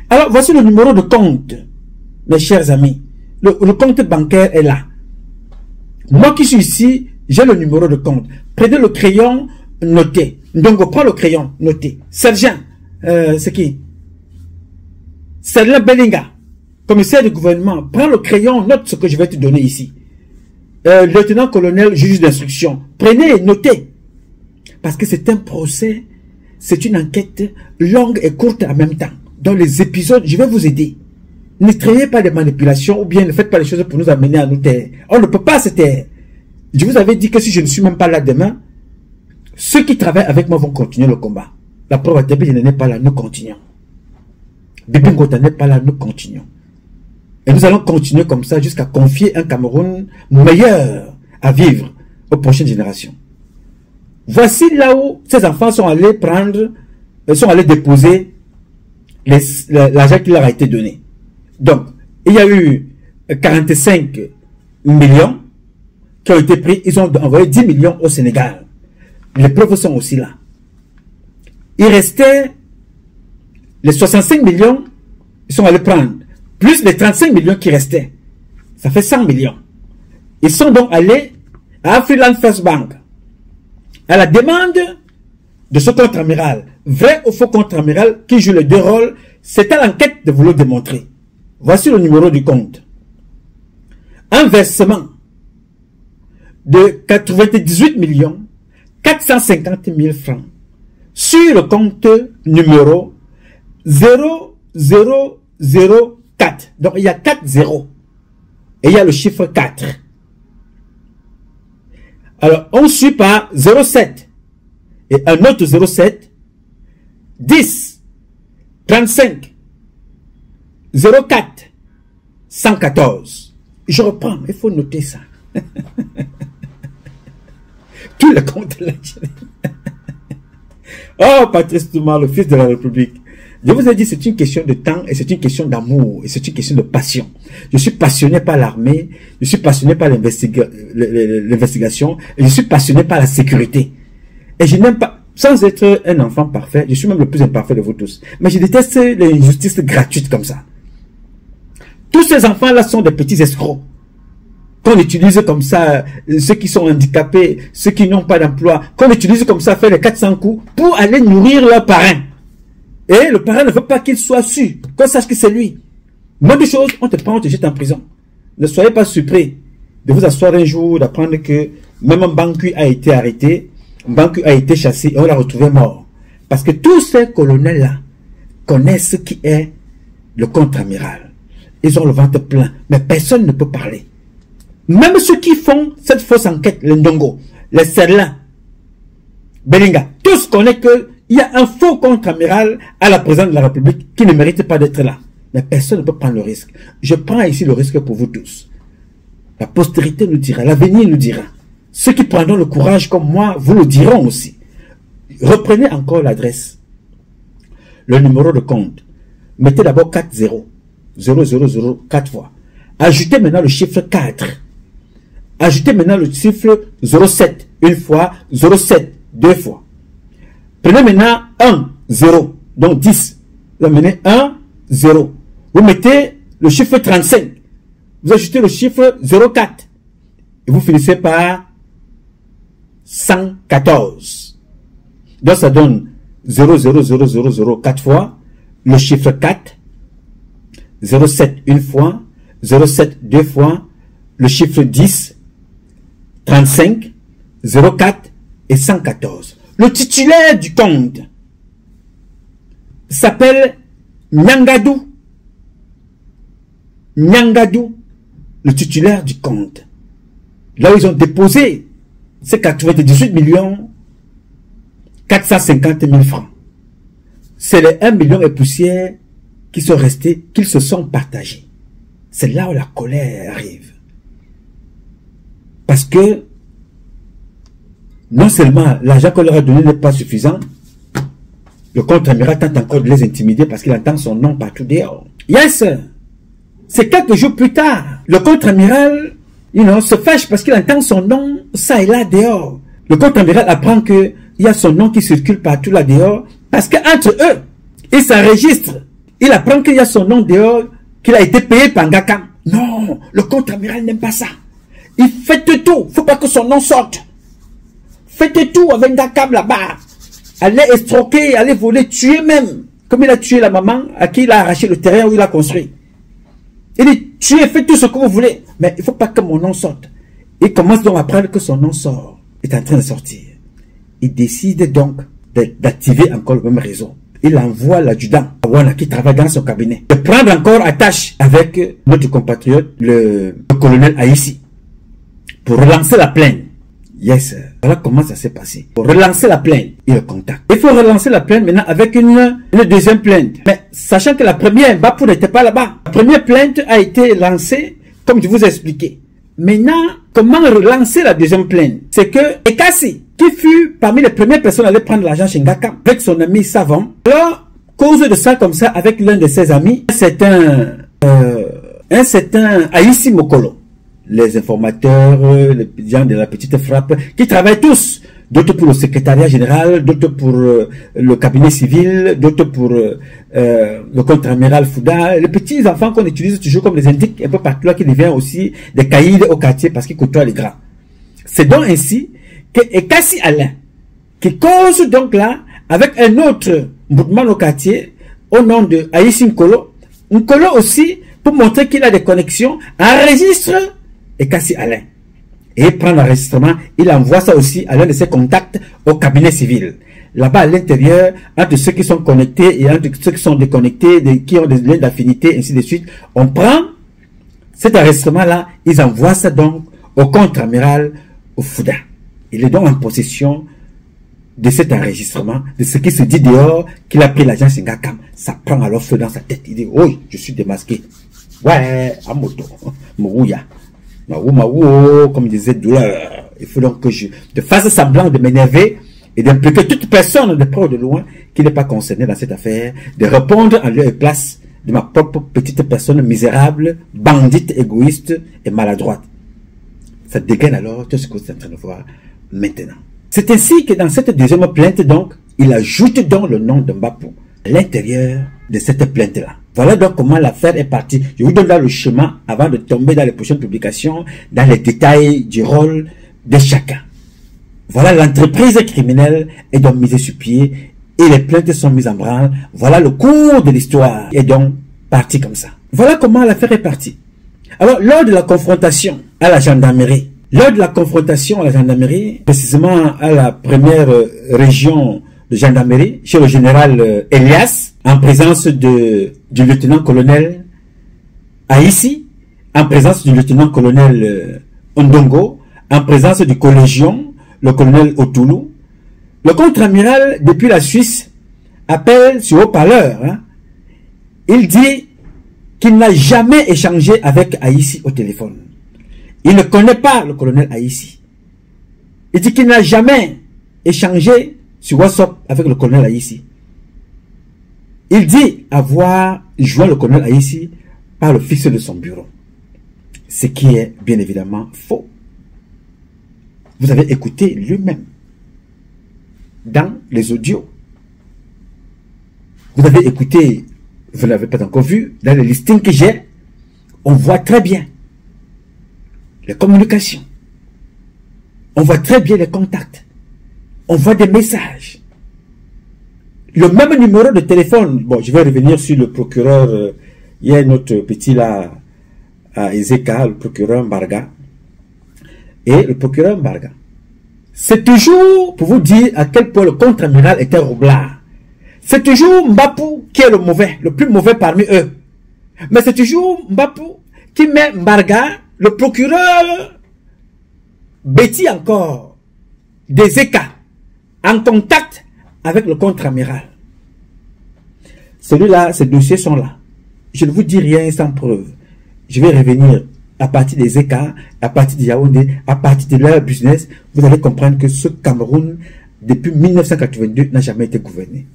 Alors, voici le numéro de compte. Mes chers amis, le compte bancaire est là. Moi qui suis ici, j'ai le numéro de compte. Prenez le crayon, notez. Donc, prends le crayon, notez. Sergent, c'est qui? Sergent Bellinga, commissaire du gouvernement. Prends le crayon, note ce que je vais te donner ici. Lieutenant-colonel, juge d'instruction. Prenez et notez. Parce que c'est un procès, c'est une enquête longue et courte en même temps. Dans les épisodes, je vais vous aider. Ne créez pas de manipulations ou bien ne faites pas les choses pour nous amener à nous taire. On ne peut pas se taire. Je vous avais dit que si je ne suis même pas là demain, ceux qui travaillent avec moi vont continuer le combat. La preuve, David n'est pas là, nous continuons. Bibi Ngota n'est pas là, nous continuons. Et nous allons continuer comme ça jusqu'à confier un Cameroun meilleur à vivre aux prochaines générations. Voici là où ces enfants sont allés prendre, sont allés déposer l'argent qui leur a été donné. Donc, il y a eu 45 millions qui ont été pris. Ils ont envoyé 10 millions au Sénégal. Les preuves sont aussi là. Il restait les 65 millions, ils sont allés prendre, plus les 35 millions qui restaient. Ça fait 100 millions. Ils sont donc allés à Afriland First Bank, à la demande de ce contre-amiral, vrai ou faux contre-amiral, qui joue les deux rôles. C'est à l'enquête de vous le démontrer. Voici le numéro du compte. Un versement de 98 millions 450 000 francs sur le compte numéro 0004. Donc il y a 4 zéros et il y a le chiffre 4. Alors on suit par 07 et un autre 07 10 35 04 114. Je reprends, il faut noter ça. Tous les comptes là. Oh, Patrice Touma, le fils de la République. Je vous ai dit, c'est une question de temps et c'est une question d'amour et c'est une question de passion. Je suis passionné par l'armée, je suis passionné par l'investigation et je suis passionné par la sécurité. Et je n'aime pas, sans être un enfant parfait, je suis même le plus imparfait de vous tous. Mais je déteste les injustices gratuites comme ça. Tous ces enfants-là sont des petits escrocs. Qu'on utilise comme ça, ceux qui sont handicapés, ceux qui n'ont pas d'emploi, qu'on utilise comme ça, faire les 400 coups pour aller nourrir leur parrain. Et le parrain ne veut pas qu'il soit su, qu'on sache que c'est lui. Moins de choses, on te prend, on te jette en prison. Ne soyez pas surpris de vous asseoir un jour, d'apprendre que même un Banqui a été arrêté, un Banqui a été chassé et on l'a retrouvé mort. Parce que tous ces colonels-là connaissent qui est le contre-amiral. Ils ont le ventre plein, mais personne ne peut parler. Même ceux qui font cette fausse enquête, les Ndongo, les Serlin, Belinga, tous connaissent qu'il y a un faux contre-amiral à la présidence de la République qui ne mérite pas d'être là. Mais personne ne peut prendre le risque. Je prends ici le risque pour vous tous. La postérité nous dira, l'avenir nous dira. Ceux qui prendront le courage comme moi, vous le diront aussi. Reprenez encore l'adresse, le numéro de compte. Mettez d'abord 4 0, 000 4 fois. Ajoutez maintenant le chiffre 4. Ajoutez maintenant le chiffre 07 une fois, 07 deux fois. Prenez maintenant 1, 0, donc 10. Vous amenez 1, 0. Vous mettez le chiffre 35. Vous ajoutez le chiffre 04. Et vous finissez par 114. Donc ça donne 0, 4 fois. Le chiffre 4. 07 une fois. 07 deux fois. Le chiffre 10. 35, 04 et 114. Le titulaire du compte s'appelle Nyangadou. Nyangadou, le titulaire du compte. Là où ils ont déposé ces 98 millions 450 000 francs. C'est les 1 million et poussière qui sont restés, qu'ils se sont partagés. C'est là où la colère arrive. Parce que non seulement l'argent qu'on leur a donné n'est pas suffisant, le contre-amiral tente encore de les intimider parce qu'il entend son nom partout dehors. Yes! C'est quelques jours plus tard, le contre-amiral se fâche parce qu'il entend son nom ça et là dehors. Le contre-amiral apprend qu'il y a son nom qui circule partout là dehors parce qu'entre eux, ils s'enregistrent. Il apprend qu'il y a son nom dehors, qu'il a été payé par Ngakam. Non, le contre-amiral n'aime pas ça. Il fait tout, faut pas que son nom sorte. Faites tout avec Ngakam là-bas. Allez estroquer, allez voler, tuer même. Comme il a tué la maman à qui il a arraché le terrain où il a construit. Il dit, tuez, faites tout ce que vous voulez. Mais il faut pas que mon nom sorte. Il commence donc à apprendre que son nom sort. Est en train de sortir. Il décide donc d'activer encore le même réseau. il envoie l'adjudant Awana qui travaille dans son cabinet de prendre encore attache avec notre compatriote, le colonel Haïssi, pour relancer la plainte. Yes, voilà comment ça s'est passé. Pour relancer la plainte, il le contacte. Il faut relancer la plainte maintenant avec une deuxième plainte. Mais sachant que la première, Mbapou n'était pas là-bas. La première plainte a été lancée, comme je vous ai expliqué. Maintenant, comment relancer la deuxième plainte? C'est que Ekassi, qui fut parmi les premières personnes à aller prendre l'argent chez Ngakam, avec son ami Savon, alors, cause de ça comme ça avec l'un de ses amis, c'est un certain Haïssi Mokolo. Les informateurs, les gens de la petite frappe, qui travaillent tous, d'autres pour le secrétariat général, d'autres pour le cabinet civil, d'autres pour le contre-amiral Fouda, les petits enfants qu'on utilise toujours comme les indiques un peu partout là, qui deviennent aussi des caïds au quartier parce qu'ils côtoient les grands. C'est donc ainsi que Ekassi Alain, qui cause donc là, avec un autre mouvement au quartier, au nom de Haïssi Nkolo, Nkolo aussi, pour montrer qu'il a des connexions, enregistre Ekassi Alain. Et il prend l'enregistrement, il envoie ça aussi à l'un de ses contacts au cabinet civil. Là-bas, à l'intérieur, entre ceux qui sont connectés et entre ceux qui sont déconnectés, qui ont des liens d'affinité, ainsi de suite, on prend cet enregistrement-là, ils envoient ça donc au contre-amiral au Fouda. Il est donc en possession de cet enregistrement, de ce qui se dit dehors, qu'il a pris l'agent Singakam. Ça prend alors feu dans sa tête. Il dit, oui, je suis démasqué. Ouais, à moto, Mouya. Comme disait Douleur, il faut donc que je te fasse semblant de m'énerver et d'impliquer toute personne de près ou de loin qui n'est pas concernée dans cette affaire, de répondre en lieu et place de ma propre petite personne misérable, bandite, égoïste et maladroite. Ça dégaine alors tout ce que vous êtes en train de voir maintenant. C'est ainsi que dans cette deuxième plainte, donc, il ajoute donc le nom de Mbapou à l'intérieur de cette plainte-là. Voilà donc comment l'affaire est partie. Je vous donne là le chemin avant de tomber dans les prochaines publications, dans les détails du rôle de chacun. Voilà, l'entreprise criminelle est donc mise sur pied et les plaintes sont mises en branle. Voilà le cours de l'histoire est donc parti comme ça. Voilà comment l'affaire est partie. Alors, lors de la confrontation à la gendarmerie, précisément à la première région de gendarmerie, chez le général Elias, en présence du lieutenant-colonel Haïssi, en présence du lieutenant-colonel Ondongo, en présence du collégion, le colonel Otoulou, le contre-amiral, depuis la Suisse, appelle sur haut-parleur. Hein. Il dit qu'il n'a jamais échangé avec Haïssi au téléphone. Il ne connaît pas le colonel Haïssi. Il dit qu'il n'a jamais échangé sur WhatsApp avec le colonel Haïssi. Il dit avoir joint le colonel Haïssi par le fixe de son bureau. Ce qui est bien évidemment faux. Vous avez écouté lui-même dans les audios. Vous avez écouté, vous ne l'avez pas encore vu, dans le listing que j'ai, on voit très bien les communications. On voit très bien les contacts. On voit des messages. Le même numéro de téléphone. Bon, je vais revenir sur le procureur. Il y a notre petit là, à Ezeka, le procureur Mbarga. Et le procureur Mbarga. C'est toujours pour vous dire à quel point le contre-amiral était roublard. C'est toujours Mbapou qui est le mauvais, le plus mauvais parmi eux. Mais c'est toujours Mbapou qui met Mbarga, le procureur Betty encore, des Eka, en contact avec le contre-amiral. Celui-là, ces dossiers sont là. Je ne vous dis rien sans preuve. Je vais revenir à partir des Eka, à partir de Yaoundé, à partir de leur business. Vous allez comprendre que ce Cameroun, depuis 1982, n'a jamais été gouverné.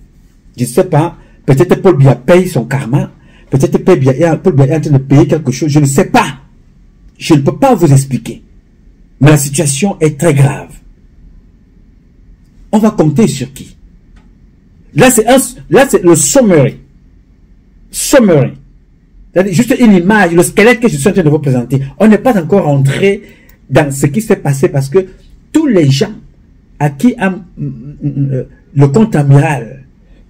Je ne sais pas, peut-être Paul Biya paye son karma, peut-être Paul Biya est en train de payer quelque chose, je ne sais pas. Je ne peux pas vous expliquer. Mais la situation est très grave. On va compter sur qui? Là, c'est le summary. Summary. Juste une image, le squelette que je suis en train de vous présenter. On n'est pas encore entré dans ce qui s'est passé parce que tous les gens à qui le contre-amiral,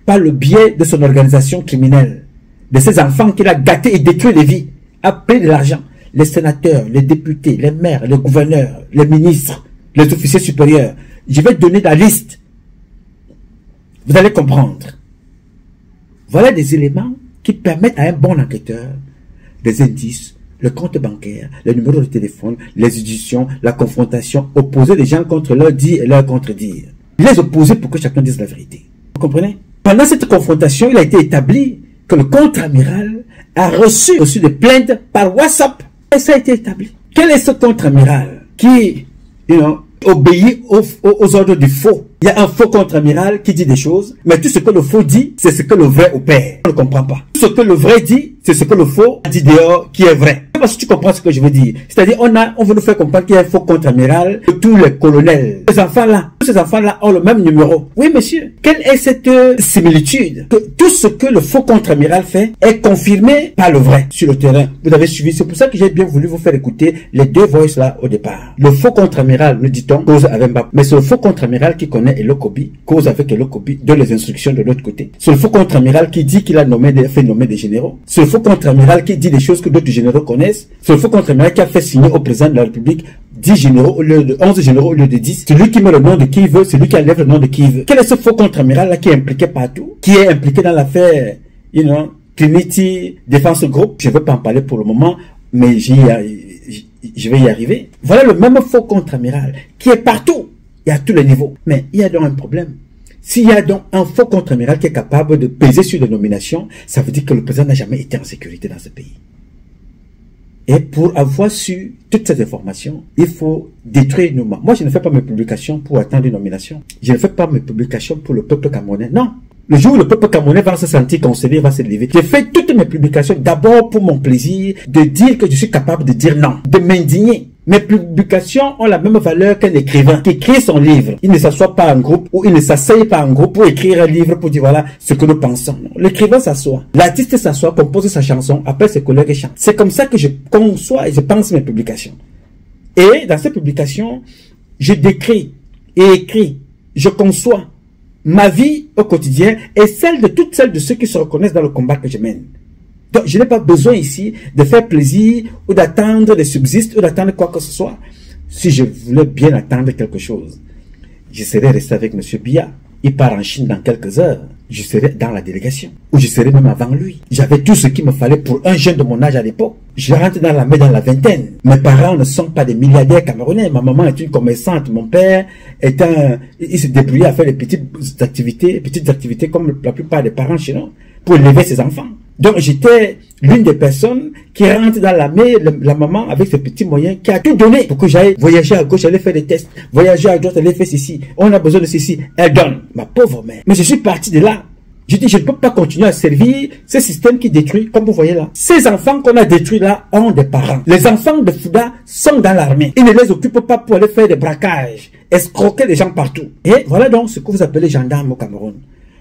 par le biais de son organisation criminelle, de ses enfants qu'il a gâtés et détruit des vies, a pris de l'argent. Les sénateurs, les députés, les maires, les gouverneurs, les ministres, les officiers supérieurs. Je vais donner la liste. Vous allez comprendre. Voilà des éléments qui permettent à un bon enquêteur des indices, le compte bancaire, le numéro de téléphone, les éditions, la confrontation, opposer les gens contre leur dire et leur contredire. Les opposer pour que chacun dise la vérité. Vous comprenez? Pendant cette confrontation, il a été établi que le contre-amiral a reçu des plaintes par WhatsApp. Et ça a été établi. Quel est ce contre-amiral qui, obéit aux ordres du faux? Il y a un faux contre-amiral qui dit des choses, mais tout ce que le faux dit, c'est ce que le vrai opère. On ne comprend pas. Tout ce que le vrai dit, c'est ce que le faux dit dehors qui est vrai. Parce que tu comprends ce que je veux dire. C'est-à-dire, on veut nous faire comprendre qu'il y a un faux contre-amiral de tous les colonels. Ces enfants-là ont le même numéro. Oui, monsieur. Quelle est cette similitude? Que tout ce que le faux contre-amiral fait est confirmé par le vrai sur le terrain. Vous avez suivi. C'est pour ça que j'ai bien voulu vous faire écouter les deux voices là au départ. Le faux contre-amiral, nous dit-on, cause avec Mbappé. Mais c'est le faux contre-amiral qui connaît Elokobi, cause avec Elokobi, donne les instructions de l'autre côté. C'est le faux contre-amiral qui dit qu'il a fait nommer des généraux. C'est le faux contre-amiral qui dit des choses que d'autres généraux connaissent. C'est le faux contre-amiral qui a fait signer au président de la République 10 généraux au lieu de 11 généraux au lieu de 10. C'est lui qui met le nom de qui il veut, c'est lui qui enlève le nom de qui il veut. Quel est ce faux contre-amiral là qui est impliqué partout? Qui est impliqué dans l'affaire, Trinity Defense Group? Je ne veux pas en parler pour le moment, mais je vais y arriver. Voilà le même faux contre-amiral qui est partout. Et à tous les niveaux. Mais il y a donc un problème. S'il y a donc un faux contre-amiral qui est capable de peser sur les nominations, ça veut dire que le président n'a jamais été en sécurité dans ce pays. Et pour avoir su toutes ces informations, il faut détruire nos mains. Moi, je ne fais pas mes publications pour attendre une nomination. Je ne fais pas mes publications pour le peuple camerounais. Non. Le jour où le peuple camerounais va se sentir consolé, va se lever. Je fais toutes mes publications d'abord pour mon plaisir de dire que je suis capable de dire non, de m'indigner. Mes publications ont la même valeur qu'un écrivain qui écrit son livre. Il ne s'assoit pas en groupe ou il ne s'asseye pas en groupe pour écrire un livre pour dire voilà ce que nous pensons. L'écrivain s'assoit. L'artiste s'assoit, compose sa chanson, appelle ses collègues et chante. C'est comme ça que je conçois et je pense mes publications. Et dans ces publications, je décris et écris, je conçois ma vie au quotidien et celle de toutes celles de ceux qui se reconnaissent dans le combat que je mène. Donc, je n'ai pas besoin ici de faire plaisir ou d'attendre des subsistes ou d'attendre quoi que ce soit. Si je voulais bien attendre quelque chose, je serais resté avec M. Biya. Il part en Chine dans quelques heures. Je serais dans la délégation. Ou je serais même avant lui. J'avais tout ce qu'il me fallait pour un jeune de mon âge à l'époque. Je rentre dans l'armée dans la vingtaine. Mes parents ne sont pas des milliardaires camerounais. Ma maman est une commerçante. Mon père est il se débrouillait à faire des petites activités comme la plupart des parents chez nous pour élever ses enfants. Donc j'étais l'une des personnes qui rentre dans l'armée, la maman avec ses petits moyens, qui a tout donné pour que j'aille voyager à gauche, aller faire des tests, voyager à droite, aller faire ceci. On a besoin de ceci, elle donne. Ma pauvre mère. Mais je suis parti de là. Je dis, je ne peux pas continuer à servir ce système qui détruit, comme vous voyez là. Ces enfants qu'on a détruits là ont des parents. Les enfants de Fouda sont dans l'armée. Ils ne les occupent pas pour aller faire des braquages, escroquer les gens partout. Et voilà donc ce que vous appelez gendarmes au Cameroun.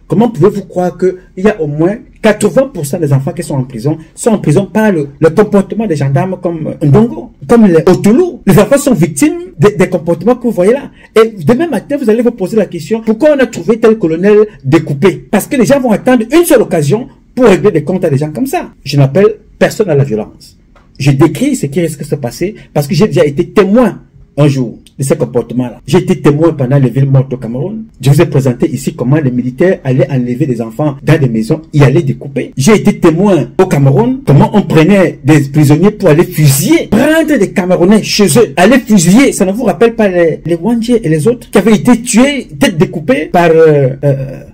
Comment pouvez-vous croire qu'il y a au moins 80% des enfants qui sont en prison par le comportement des gendarmes comme Ndongo, comme les Otoulou. Les enfants sont victimes des comportements que vous voyez là. Et demain matin, vous allez vous poser la question, pourquoi on a trouvé tel colonel découpé? Parce que les gens vont attendre une seule occasion pour régler des comptes à des gens comme ça. Je n'appelle personne à la violence. Je décris ce qui risque de se passer parce que j'ai déjà été témoin un jour de ces comportements-là. J'ai été témoin pendant les villes mortes au Cameroun. Je vous ai présenté ici comment les militaires allaient enlever des enfants dans des maisons et allaient découper. J'ai été témoin au Cameroun comment on prenait des prisonniers pour aller fusiller, prendre des Camerounais chez eux, aller fusiller. Ça ne vous rappelle pas les Wandje et les autres qui avaient été tués, tête découpée par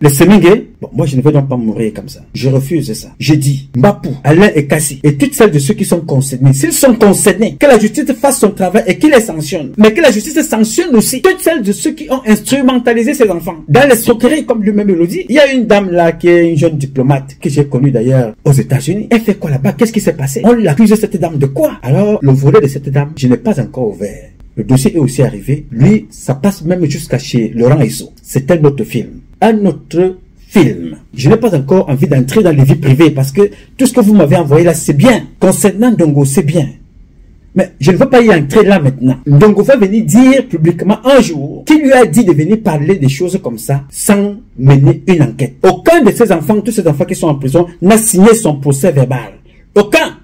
les Semingue? Bon, moi je ne vais donc pas mourir comme ça. Je refuse ça. J'ai dit, Mbapou, Alain et Kassi et toutes celles de ceux qui sont concernés, s'ils sont concernés, que la justice fasse son travail et qu'il les sanctionne. Mais que la justice sanctionne aussi toutes celles de ceux qui ont instrumentalisé ces enfants. Dans les soqueries, comme lui-même le dit, il y a une dame là qui est une jeune diplomate que j'ai connue d'ailleurs aux États-Unis. Elle fait quoi là-bas? Qu'est-ce qui s'est passé? On l'accuse cette dame de quoi? Alors, le volet de cette dame, je n'ai pas encore ouvert. Le dossier est aussi arrivé. Lui, ça passe même jusqu'à chez Laurent Esso. C'est un autre film. Un autre film. Je n'ai pas encore envie d'entrer dans les vies privées parce que tout ce que vous m'avez envoyé là, c'est bien. Concernant Ndongo, c'est bien. Mais je ne veux pas y entrer là maintenant. Ndongo va venir dire publiquement un jour qui lui a dit de venir parler des choses comme ça sans mener une enquête. Aucun de ces enfants, tous ces enfants qui sont en prison, n'a signé son procès verbal. Aucun.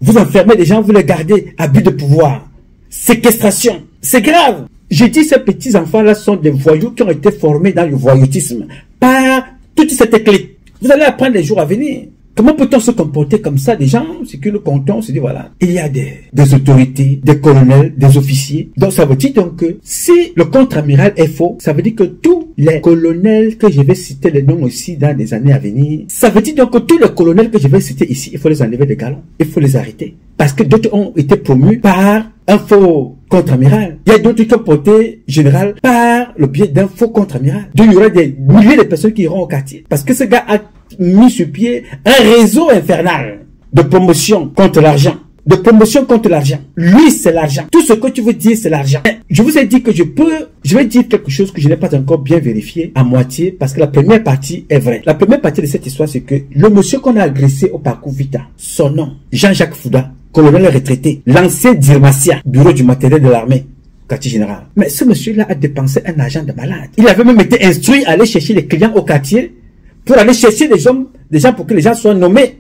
Vous enfermez des gens, vous les gardez, abus de pouvoir, séquestration. C'est grave. J'ai dit ces petits enfants-là sont des voyous qui ont été formés dans le voyoutisme par toute cette clique Vous allez apprendre les jours à venir. Comment peut-on se comporter comme ça? Des gens, c'est que le canton se dit, voilà, il y a des autorités, des colonels, des officiers. Donc ça veut dire donc que si le contre-amiral est faux, ça veut dire que tous les colonels que je vais citer les noms aussi dans les années à venir, ça veut dire donc que tous les colonels que je vais citer ici, il faut les enlever des galons, il faut les arrêter. Parce que d'autres ont été promus par un faux contre-amiral. Il y a d'autres qui ont porté général par le biais d'un faux contre-amiral. Donc il y aura des milliers de personnes qui iront au quartier. Parce que ce gars a mis sur pied un réseau infernal de promotion contre l'argent. De promotion contre l'argent. Lui, c'est l'argent. Tout ce que tu veux dire, c'est l'argent. Je vous ai dit que je vais dire quelque chose que je n'ai pas encore bien vérifié à moitié, parce que la première partie est vraie. La première partie de cette histoire, c'est que le monsieur qu'on a agressé au parcours Vita, son nom, Jean-Jacques Fouda, colonel retraité, l'ancien Dirmacia, bureau du matériel de l'armée, quartier général. Mais ce monsieur-là a dépensé un argent de malade. Il avait même été instruit à aller chercher les clients au quartier pour aller chercher des gens pour que les gens soient nommés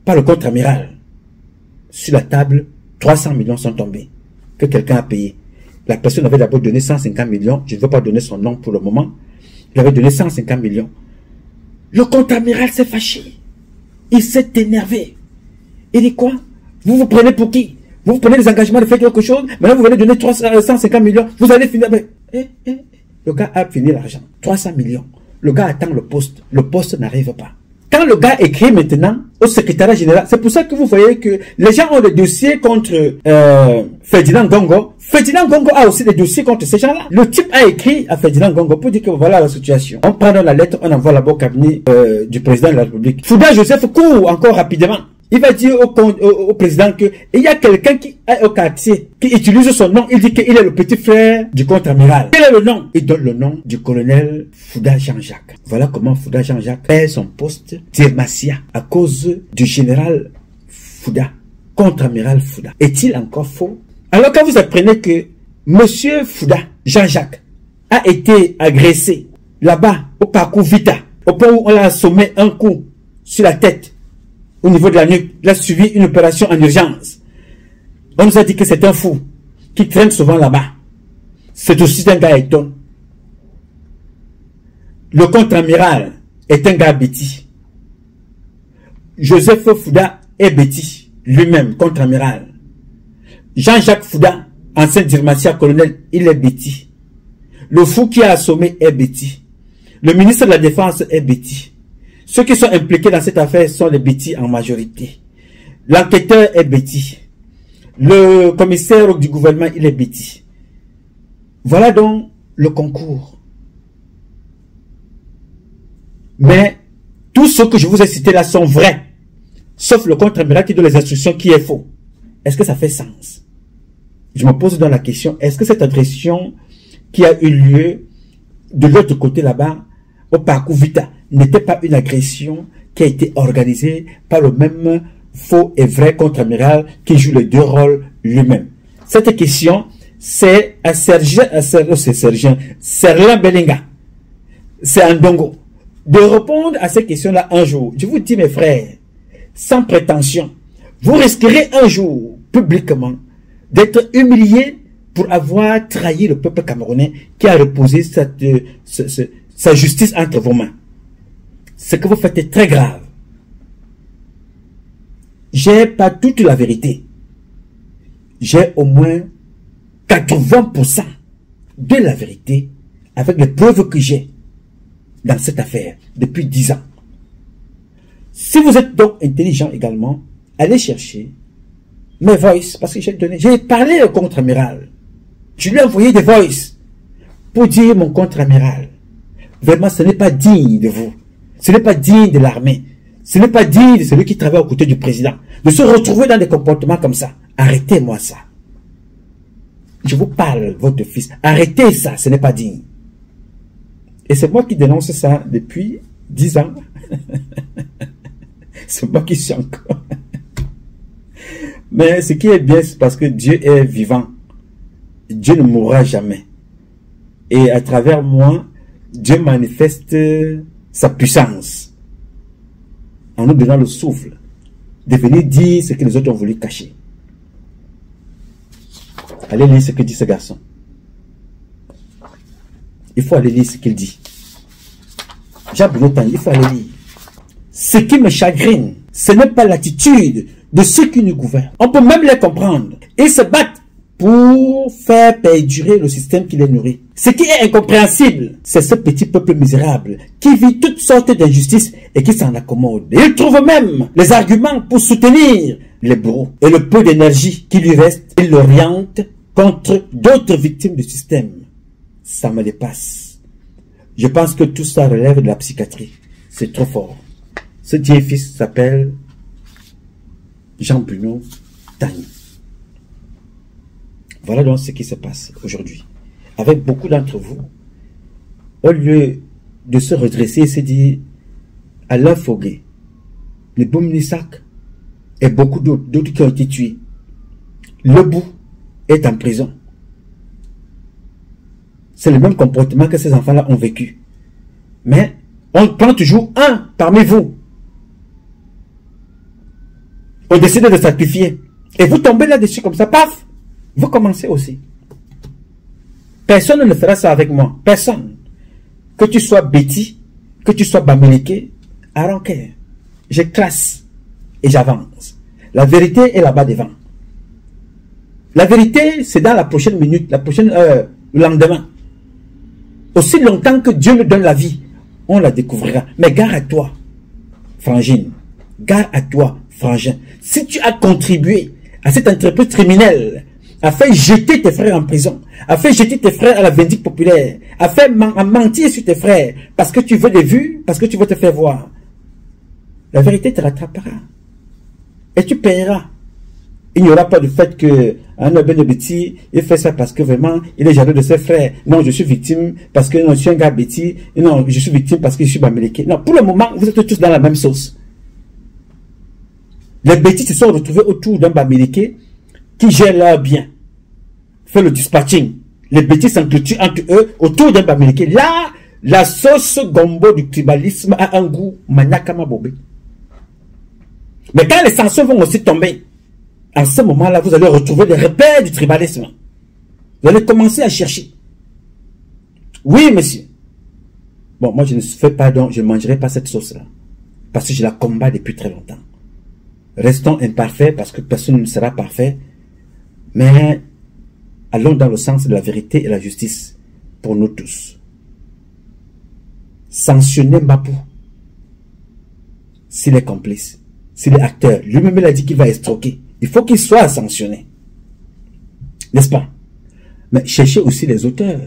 par le contre-amiral. Sur la table, 300 millions sont tombés, que quelqu'un a payé. La personne avait d'abord donné 150 millions, je ne veux pas donner son nom pour le moment. Il avait donné 150 millions. Le contre-amiral s'est fâché. Il s'est énervé. Il dit quoi? Vous vous prenez pour qui? Vous prenez les engagements de faire quelque chose, maintenant vous venez donner 150 millions, vous allez finir avec... Le gars a fini l'argent, 300 millions. Le gars attend le poste n'arrive pas. Quand le gars écrit maintenant au secrétariat général, c'est pour ça que vous voyez que les gens ont des dossiers contre Ferdinand Gongo. Ferdinand Gongo a aussi des dossiers contre ces gens-là. Le type a écrit à Ferdinand Gongo pour dire que voilà la situation. On prend dans la lettre, on envoie là-bas au cabinet du président de la République. Fouda Joseph court encore rapidement. Il va dire au président que il y a quelqu'un qui est au quartier, qui utilise son nom. Il dit qu'il est le petit frère du contre-amiral. Quel est le nom? Il donne le nom du colonel Fouda Jean-Jacques. Voilà comment Fouda Jean-Jacques perd son poste d'Irmacia à cause du général Fouda, contre-amiral Fouda. Est-il encore faux? Alors quand vous apprenez que monsieur Fouda Jean-Jacques a été agressé là-bas au parcours Vita, au point où on l'a assommé un coup sur la tête, au niveau de la nuque, il a suivi une opération en urgence. On nous a dit que c'est un fou qui traîne souvent là-bas. C'est aussi un gars étonné. Le contre-amiral est un gars bêtis. Joseph Fouda est bêtis, lui-même, contre-amiral. Jean-Jacques Fouda, ancien Dirmacia colonel, il est bêtis. Le fou qui a assommé est bêtis. Le ministre de la Défense est bêtis. Ceux qui sont impliqués dans cette affaire sont les bêtis en majorité. L'enquêteur est bêtis. Le commissaire du gouvernement, il est bêtis. Voilà donc le concours. Mais tous ceux que je vous ai cités là sont vrais. Sauf le contre-amiral qui donne les instructions qui est faux. Est-ce que ça fait sens? Je me pose donc la question, est-ce que cette agression qui a eu lieu de l'autre côté là-bas, au parcours Vita, n'était pas une agression qui a été organisée par le même faux et vrai contre-amiral qui joue les deux rôles lui-même? Cette question, c'est à Serlin Belinga, c'est un Ndongo, de répondre à ces questions-là un jour. Je vous dis mes frères, sans prétention, vous risquerez un jour, publiquement, d'être humilié pour avoir trahi le peuple camerounais qui a reposé sa justice entre vos mains. Ce que vous faites est très grave. J'ai pas toute la vérité. J'ai au moins 80% de la vérité avec les preuves que j'ai dans cette affaire depuis 10 ans. Si vous êtes donc intelligent également, allez chercher mes voices, parce que j'ai parlé au contre-amiral. Je lui ai envoyé des voices pour dire mon contre-amiral, vraiment ce n'est pas digne de vous. Ce n'est pas digne de l'armée. Ce n'est pas digne de celui qui travaille aux côtés du président. De se retrouver dans des comportements comme ça. Arrêtez-moi ça. Je vous parle, votre fils. Arrêtez ça, ce n'est pas digne. Et c'est moi qui dénonce ça depuis 10 ans. C'est moi qui suis encore. Mais ce qui est bien, c'est parce que Dieu est vivant. Dieu ne mourra jamais. Et à travers moi, Dieu manifeste sa puissance en nous donnant le souffle de venir dire ce que les autres ont voulu cacher. Allez lire ce que dit ce garçon. Il faut aller lire ce qu'il dit. J'ai besoin de temps, il faut aller lire. Ce qui me chagrine, ce n'est pas l'attitude de ceux qui nous gouvernent. On peut même les comprendre. Ils se battent pour faire perdurer le système qui les nourrit. Ce qui est incompréhensible, c'est ce petit peuple misérable qui vit toutes sortes d'injustices et qui s'en accommode. Il trouve même les arguments pour soutenir les bourreaux. Et le peu d'énergie qui lui reste, il l'oriente contre d'autres victimes du système. Ça me dépasse. Je pense que tout ça relève de la psychiatrie. C'est trop fort. Ce Dieu fils s'appelle Jean-Bruno Tagny. Voilà donc ce qui se passe aujourd'hui. Avec beaucoup d'entre vous, au lieu de se redresser et se dire Alain Foguet, le Boumnissac et beaucoup d'autres qui ont été tués, Lebou est en prison. C'est le même comportement que ces enfants-là ont vécu. Mais on prend toujours un parmi vous. On décide de sacrifier. Et vous tombez là-dessus comme ça, paf, vous commencez aussi. Personne ne fera ça avec moi. Personne. Que tu sois Betty, que tu sois Bamileke, Aranker. Je classe et j'avance. La vérité est là-bas devant. La vérité, c'est dans la prochaine minute, la prochaine heure, le lendemain. Aussi longtemps que Dieu nous donne la vie, on la découvrira. Mais gare à toi, frangine. Gare à toi, frangin. Si tu as contribué à cette entreprise criminelle, à faire jeter tes frères en prison, à faire jeter tes frères à la vindicte populaire, à faire mentir sur tes frères, parce que tu veux des vues, parce que tu veux te faire voir, la vérité te rattrapera. Et tu paieras. Il n'y aura pas de fait que un Ben Betty, il fait ça parce que vraiment, il est jaloux de ses frères. Non, je suis victime parce que non, je suis un gars Betty. Non, je suis victime parce que je suis Bamileke. Non, pour le moment, vous êtes tous dans la même sauce. Les Betty se sont retrouvés autour d'un Bamileke qui gère leur bien, fait le dispatching. Les Betty s'entretuent entre eux autour d'un Bamileke. Là, la sauce gombo du tribalisme a un goût maniakama bobé. Mais quand les sanctions vont aussi tomber, en ce moment-là, vous allez retrouver les repères du tribalisme. Vous allez commencer à chercher. Oui, monsieur. Bon, moi, je ne fais pas donc, je ne mangerai pas cette sauce-là. Parce que je la combats depuis très longtemps. Restons imparfaits parce que personne ne sera parfait. Mais allons dans le sens de la vérité et la justice pour nous tous. Sanctionnez Mbapou s'il est complice, s'il est acteur. Lui-même, il a dit qu'il va escroquer. Il faut qu'il soit sanctionné. N'est-ce pas? Mais cherchez aussi les auteurs.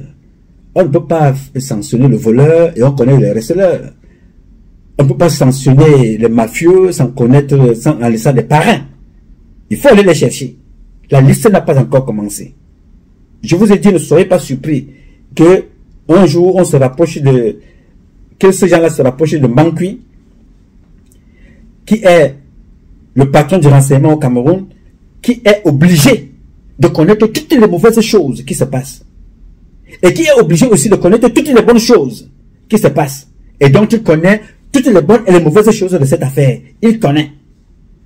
On ne peut pas sanctionner le voleur et on connaît les receleurs. On ne peut pas sanctionner les mafieux sans connaître, sans en laissant des parrains. Il faut aller les chercher. La liste n'a pas encore commencé. Je vous ai dit, ne soyez pas surpris que un jour on se rapproche de, que ces gens-là se rapprochent de Mankui, qui est le patron du renseignement au Cameroun, qui est obligé de connaître toutes les mauvaises choses qui se passent. Et qui est obligé aussi de connaître toutes les bonnes choses qui se passent. Et donc il connaît toutes les bonnes et les mauvaises choses de cette affaire. Il connaît.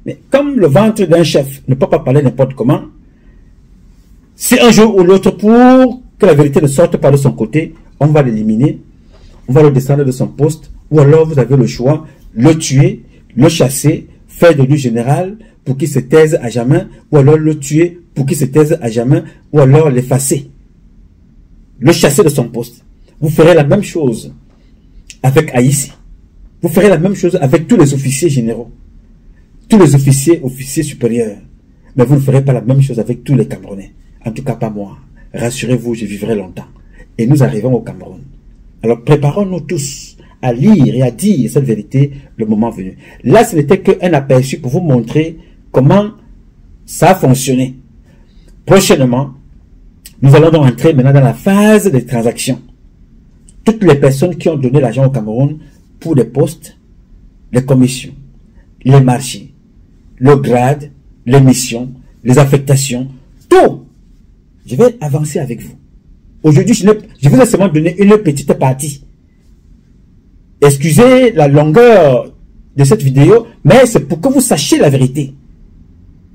Mais comme le ventre d'un chef ne peut pas parler n'importe comment, si un jour ou l'autre, pour que la vérité ne sorte pas de son côté, on va l'éliminer, on va le descendre de son poste, ou alors vous avez le choix, le tuer, le chasser, faire de lui général pour qu'il se taise à jamais, ou alors le tuer pour qu'il se taise à jamais, ou alors l'effacer, le chasser de son poste. Vous ferez la même chose avec Haïti. Vous ferez la même chose avec tous les officiers généraux, tous les officiers supérieurs. Mais vous ne ferez pas la même chose avec tous les Camerounais. En tout cas pas moi. Rassurez-vous, je vivrai longtemps. Et nous arrivons au Cameroun. Alors préparons-nous tous à lire et à dire cette vérité le moment venu. Là, ce n'était qu'un aperçu pour vous montrer comment ça a fonctionné. Prochainement, nous allons donc entrer maintenant dans la phase des transactions. Toutes les personnes qui ont donné l'argent au Cameroun pour les postes, les commissions, les marchés, le grade, les missions, les affectations, tout. Je vais avancer avec vous. Aujourd'hui, je vous ai seulement donné une petite partie. Excusez la longueur de cette vidéo, mais c'est pour que vous sachiez la vérité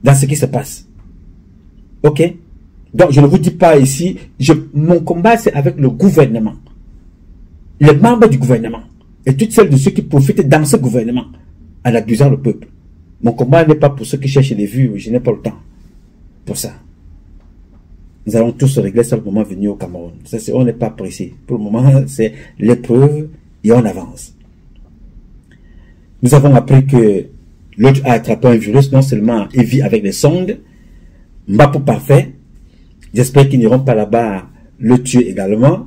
dans ce qui se passe. Ok? Donc, je ne vous dis pas ici, mon combat, c'est avec le gouvernement. Les membres du gouvernement. Et toutes celles de ceux qui profitent dans ce gouvernement. en abusant le peuple. Mon combat n'est pas pour ceux qui cherchent les vues, je n'ai pas le temps pour ça. Nous allons tous se régler ça le moment venu au Cameroun. Ça, on n'est pas pressé. Pour le moment, c'est l'épreuve et on avance. Nous avons appris que l'autre a attrapé un virus, non seulement il vit avec des sondes, Mbappé parfait. J'espère qu'ils n'iront pas là-bas le tuer également.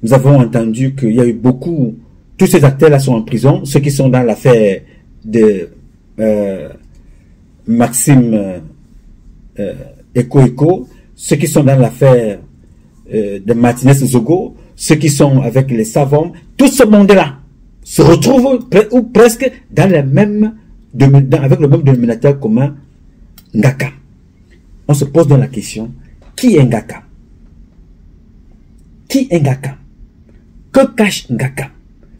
Nous avons entendu qu'il y a eu beaucoup, tous ces acteurs-là sont en prison, ceux qui sont dans l'affaire de Maxime Eko, ceux qui sont dans l'affaire de Martinez Zogo, ceux qui sont avec les savants, tout ce monde-là se retrouve ou presque dans les mêmes, avec le même dénominateur commun, Ngaka. On se pose donc la question, qui est Ngaka? Qui est Ngaka? Que cache Ngaka?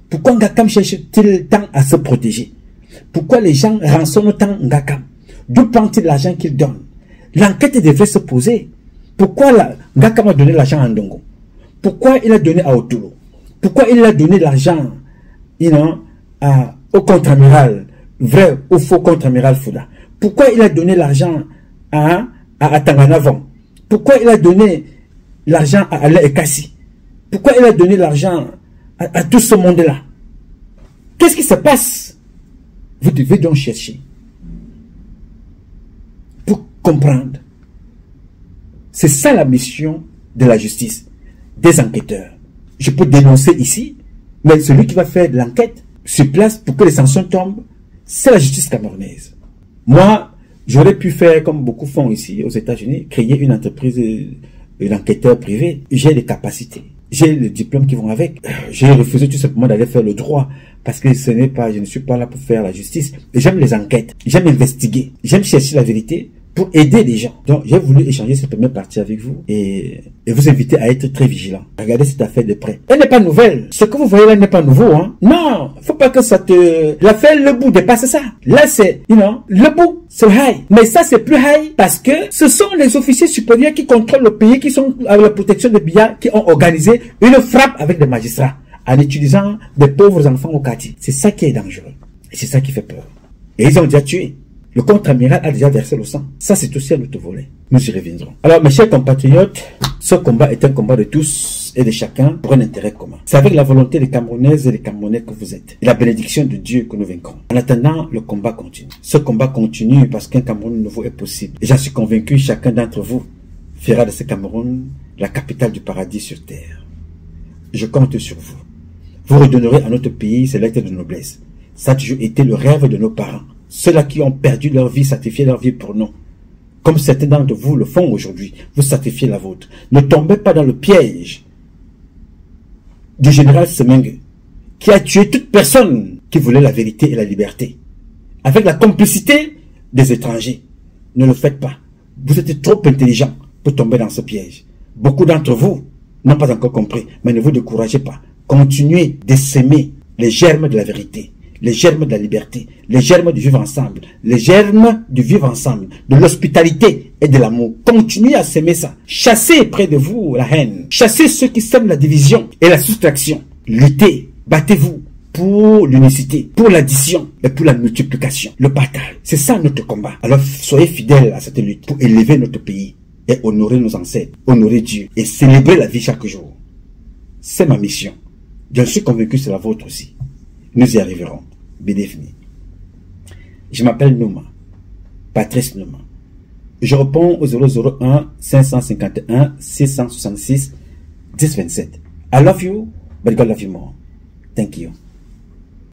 Pourquoi Ngaka cherche-t-il tant à se protéger? Pourquoi les gens rançonnent tant Ngaka? D'où prend-il l'argent qu'il donne? L'enquête devrait se poser. Pourquoi Ngaka m'a donné l'argent à Ndongo? Pourquoi il a donné à Otolo? Pourquoi il a donné l'argent au contre-amiral, vrai ou faux contre-amiral Fouda? Pourquoi il a donné l'argent à Tanganavon? Pourquoi il a donné l'argent à Alain Ekassi? Pourquoi il a donné l'argent à tout ce monde-là? Qu'est-ce qui se passe? Vous devez donc chercher pour comprendre. C'est ça la mission de la justice, des enquêteurs. Je peux dénoncer ici, mais celui qui va faire de l'enquête sur place pour que les sanctions tombent, c'est la justice camerounaise. Moi, j'aurais pu faire comme beaucoup font ici aux États-Unis, créer une entreprise d'enquêteurs privés. J'ai les capacités, j'ai les diplômes qui vont avec. J'ai refusé tout simplement d'aller faire le droit parce que je ne suis pas là pour faire la justice. J'aime les enquêtes, j'aime investiguer, j'aime chercher la vérité pour aider les gens. Donc, j'ai voulu échanger cette première partie avec vous et vous inviter à être très vigilant. Regardez cette affaire de près. Elle n'est pas nouvelle. Ce que vous voyez là n'est pas nouveau, hein. Non, faut pas que ça te... L'affaire Le Bout dépasse ça. Là, c'est, Le Bout, c'est high. Mais ça, c'est plus high parce que ce sont les officiers supérieurs qui contrôlent le pays, qui sont avec la protection de Biya, qui ont organisé une frappe avec des magistrats en utilisant des pauvres enfants au quartier. C'est ça qui est dangereux. Et c'est ça qui fait peur. Et ils ont déjà tué. Le contre-amiral a déjà versé le sang. Ça, c'est aussi un autre volet. Nous y reviendrons. Alors, mes chers compatriotes, ce combat est un combat de tous et de chacun pour un intérêt commun. C'est avec la volonté des Camerounaises et des Camerounais que vous êtes. Et la bénédiction de Dieu que nous vaincrons. En attendant, le combat continue. Ce combat continue parce qu'un Cameroun nouveau est possible. Et j'en suis convaincu, chacun d'entre vous fera de ce Cameroun la capitale du paradis sur terre. Je compte sur vous. Vous redonnerez à notre pays ses lettres de noblesse. Ça a toujours été le rêve de nos parents. Ceux-là qui ont perdu leur vie, sacrifié leur vie pour nous. Comme certains d'entre vous le font aujourd'hui, vous sacrifiez la vôtre. Ne tombez pas dans le piège du général Semengue, qui a tué toute personne qui voulait la vérité et la liberté, avec la complicité des étrangers. Ne le faites pas. Vous êtes trop intelligents pour tomber dans ce piège. Beaucoup d'entre vous n'ont pas encore compris, mais ne vous découragez pas. Continuez de s'aimer les germes de la vérité, les germes de la liberté, les germes du vivre ensemble, les germes du vivre ensemble, de l'hospitalité et de l'amour. Continuez à s'aimer ça. Chassez près de vous la haine. Chassez ceux qui sèment la division et la soustraction. Luttez, battez-vous pour l'unicité, pour l'addition et pour la multiplication, le partage. C'est ça notre combat. Alors soyez fidèles à cette lutte pour élever notre pays et honorer nos ancêtres, honorer Dieu et célébrer la vie chaque jour. C'est ma mission. Je suis convaincu que c'est la vôtre aussi. Nous y arriverons. Bédéfini. Je m'appelle Nouma. Patrice Nouma. Je réponds au 001 551 666 1027. I love you, but God love you more. Thank you.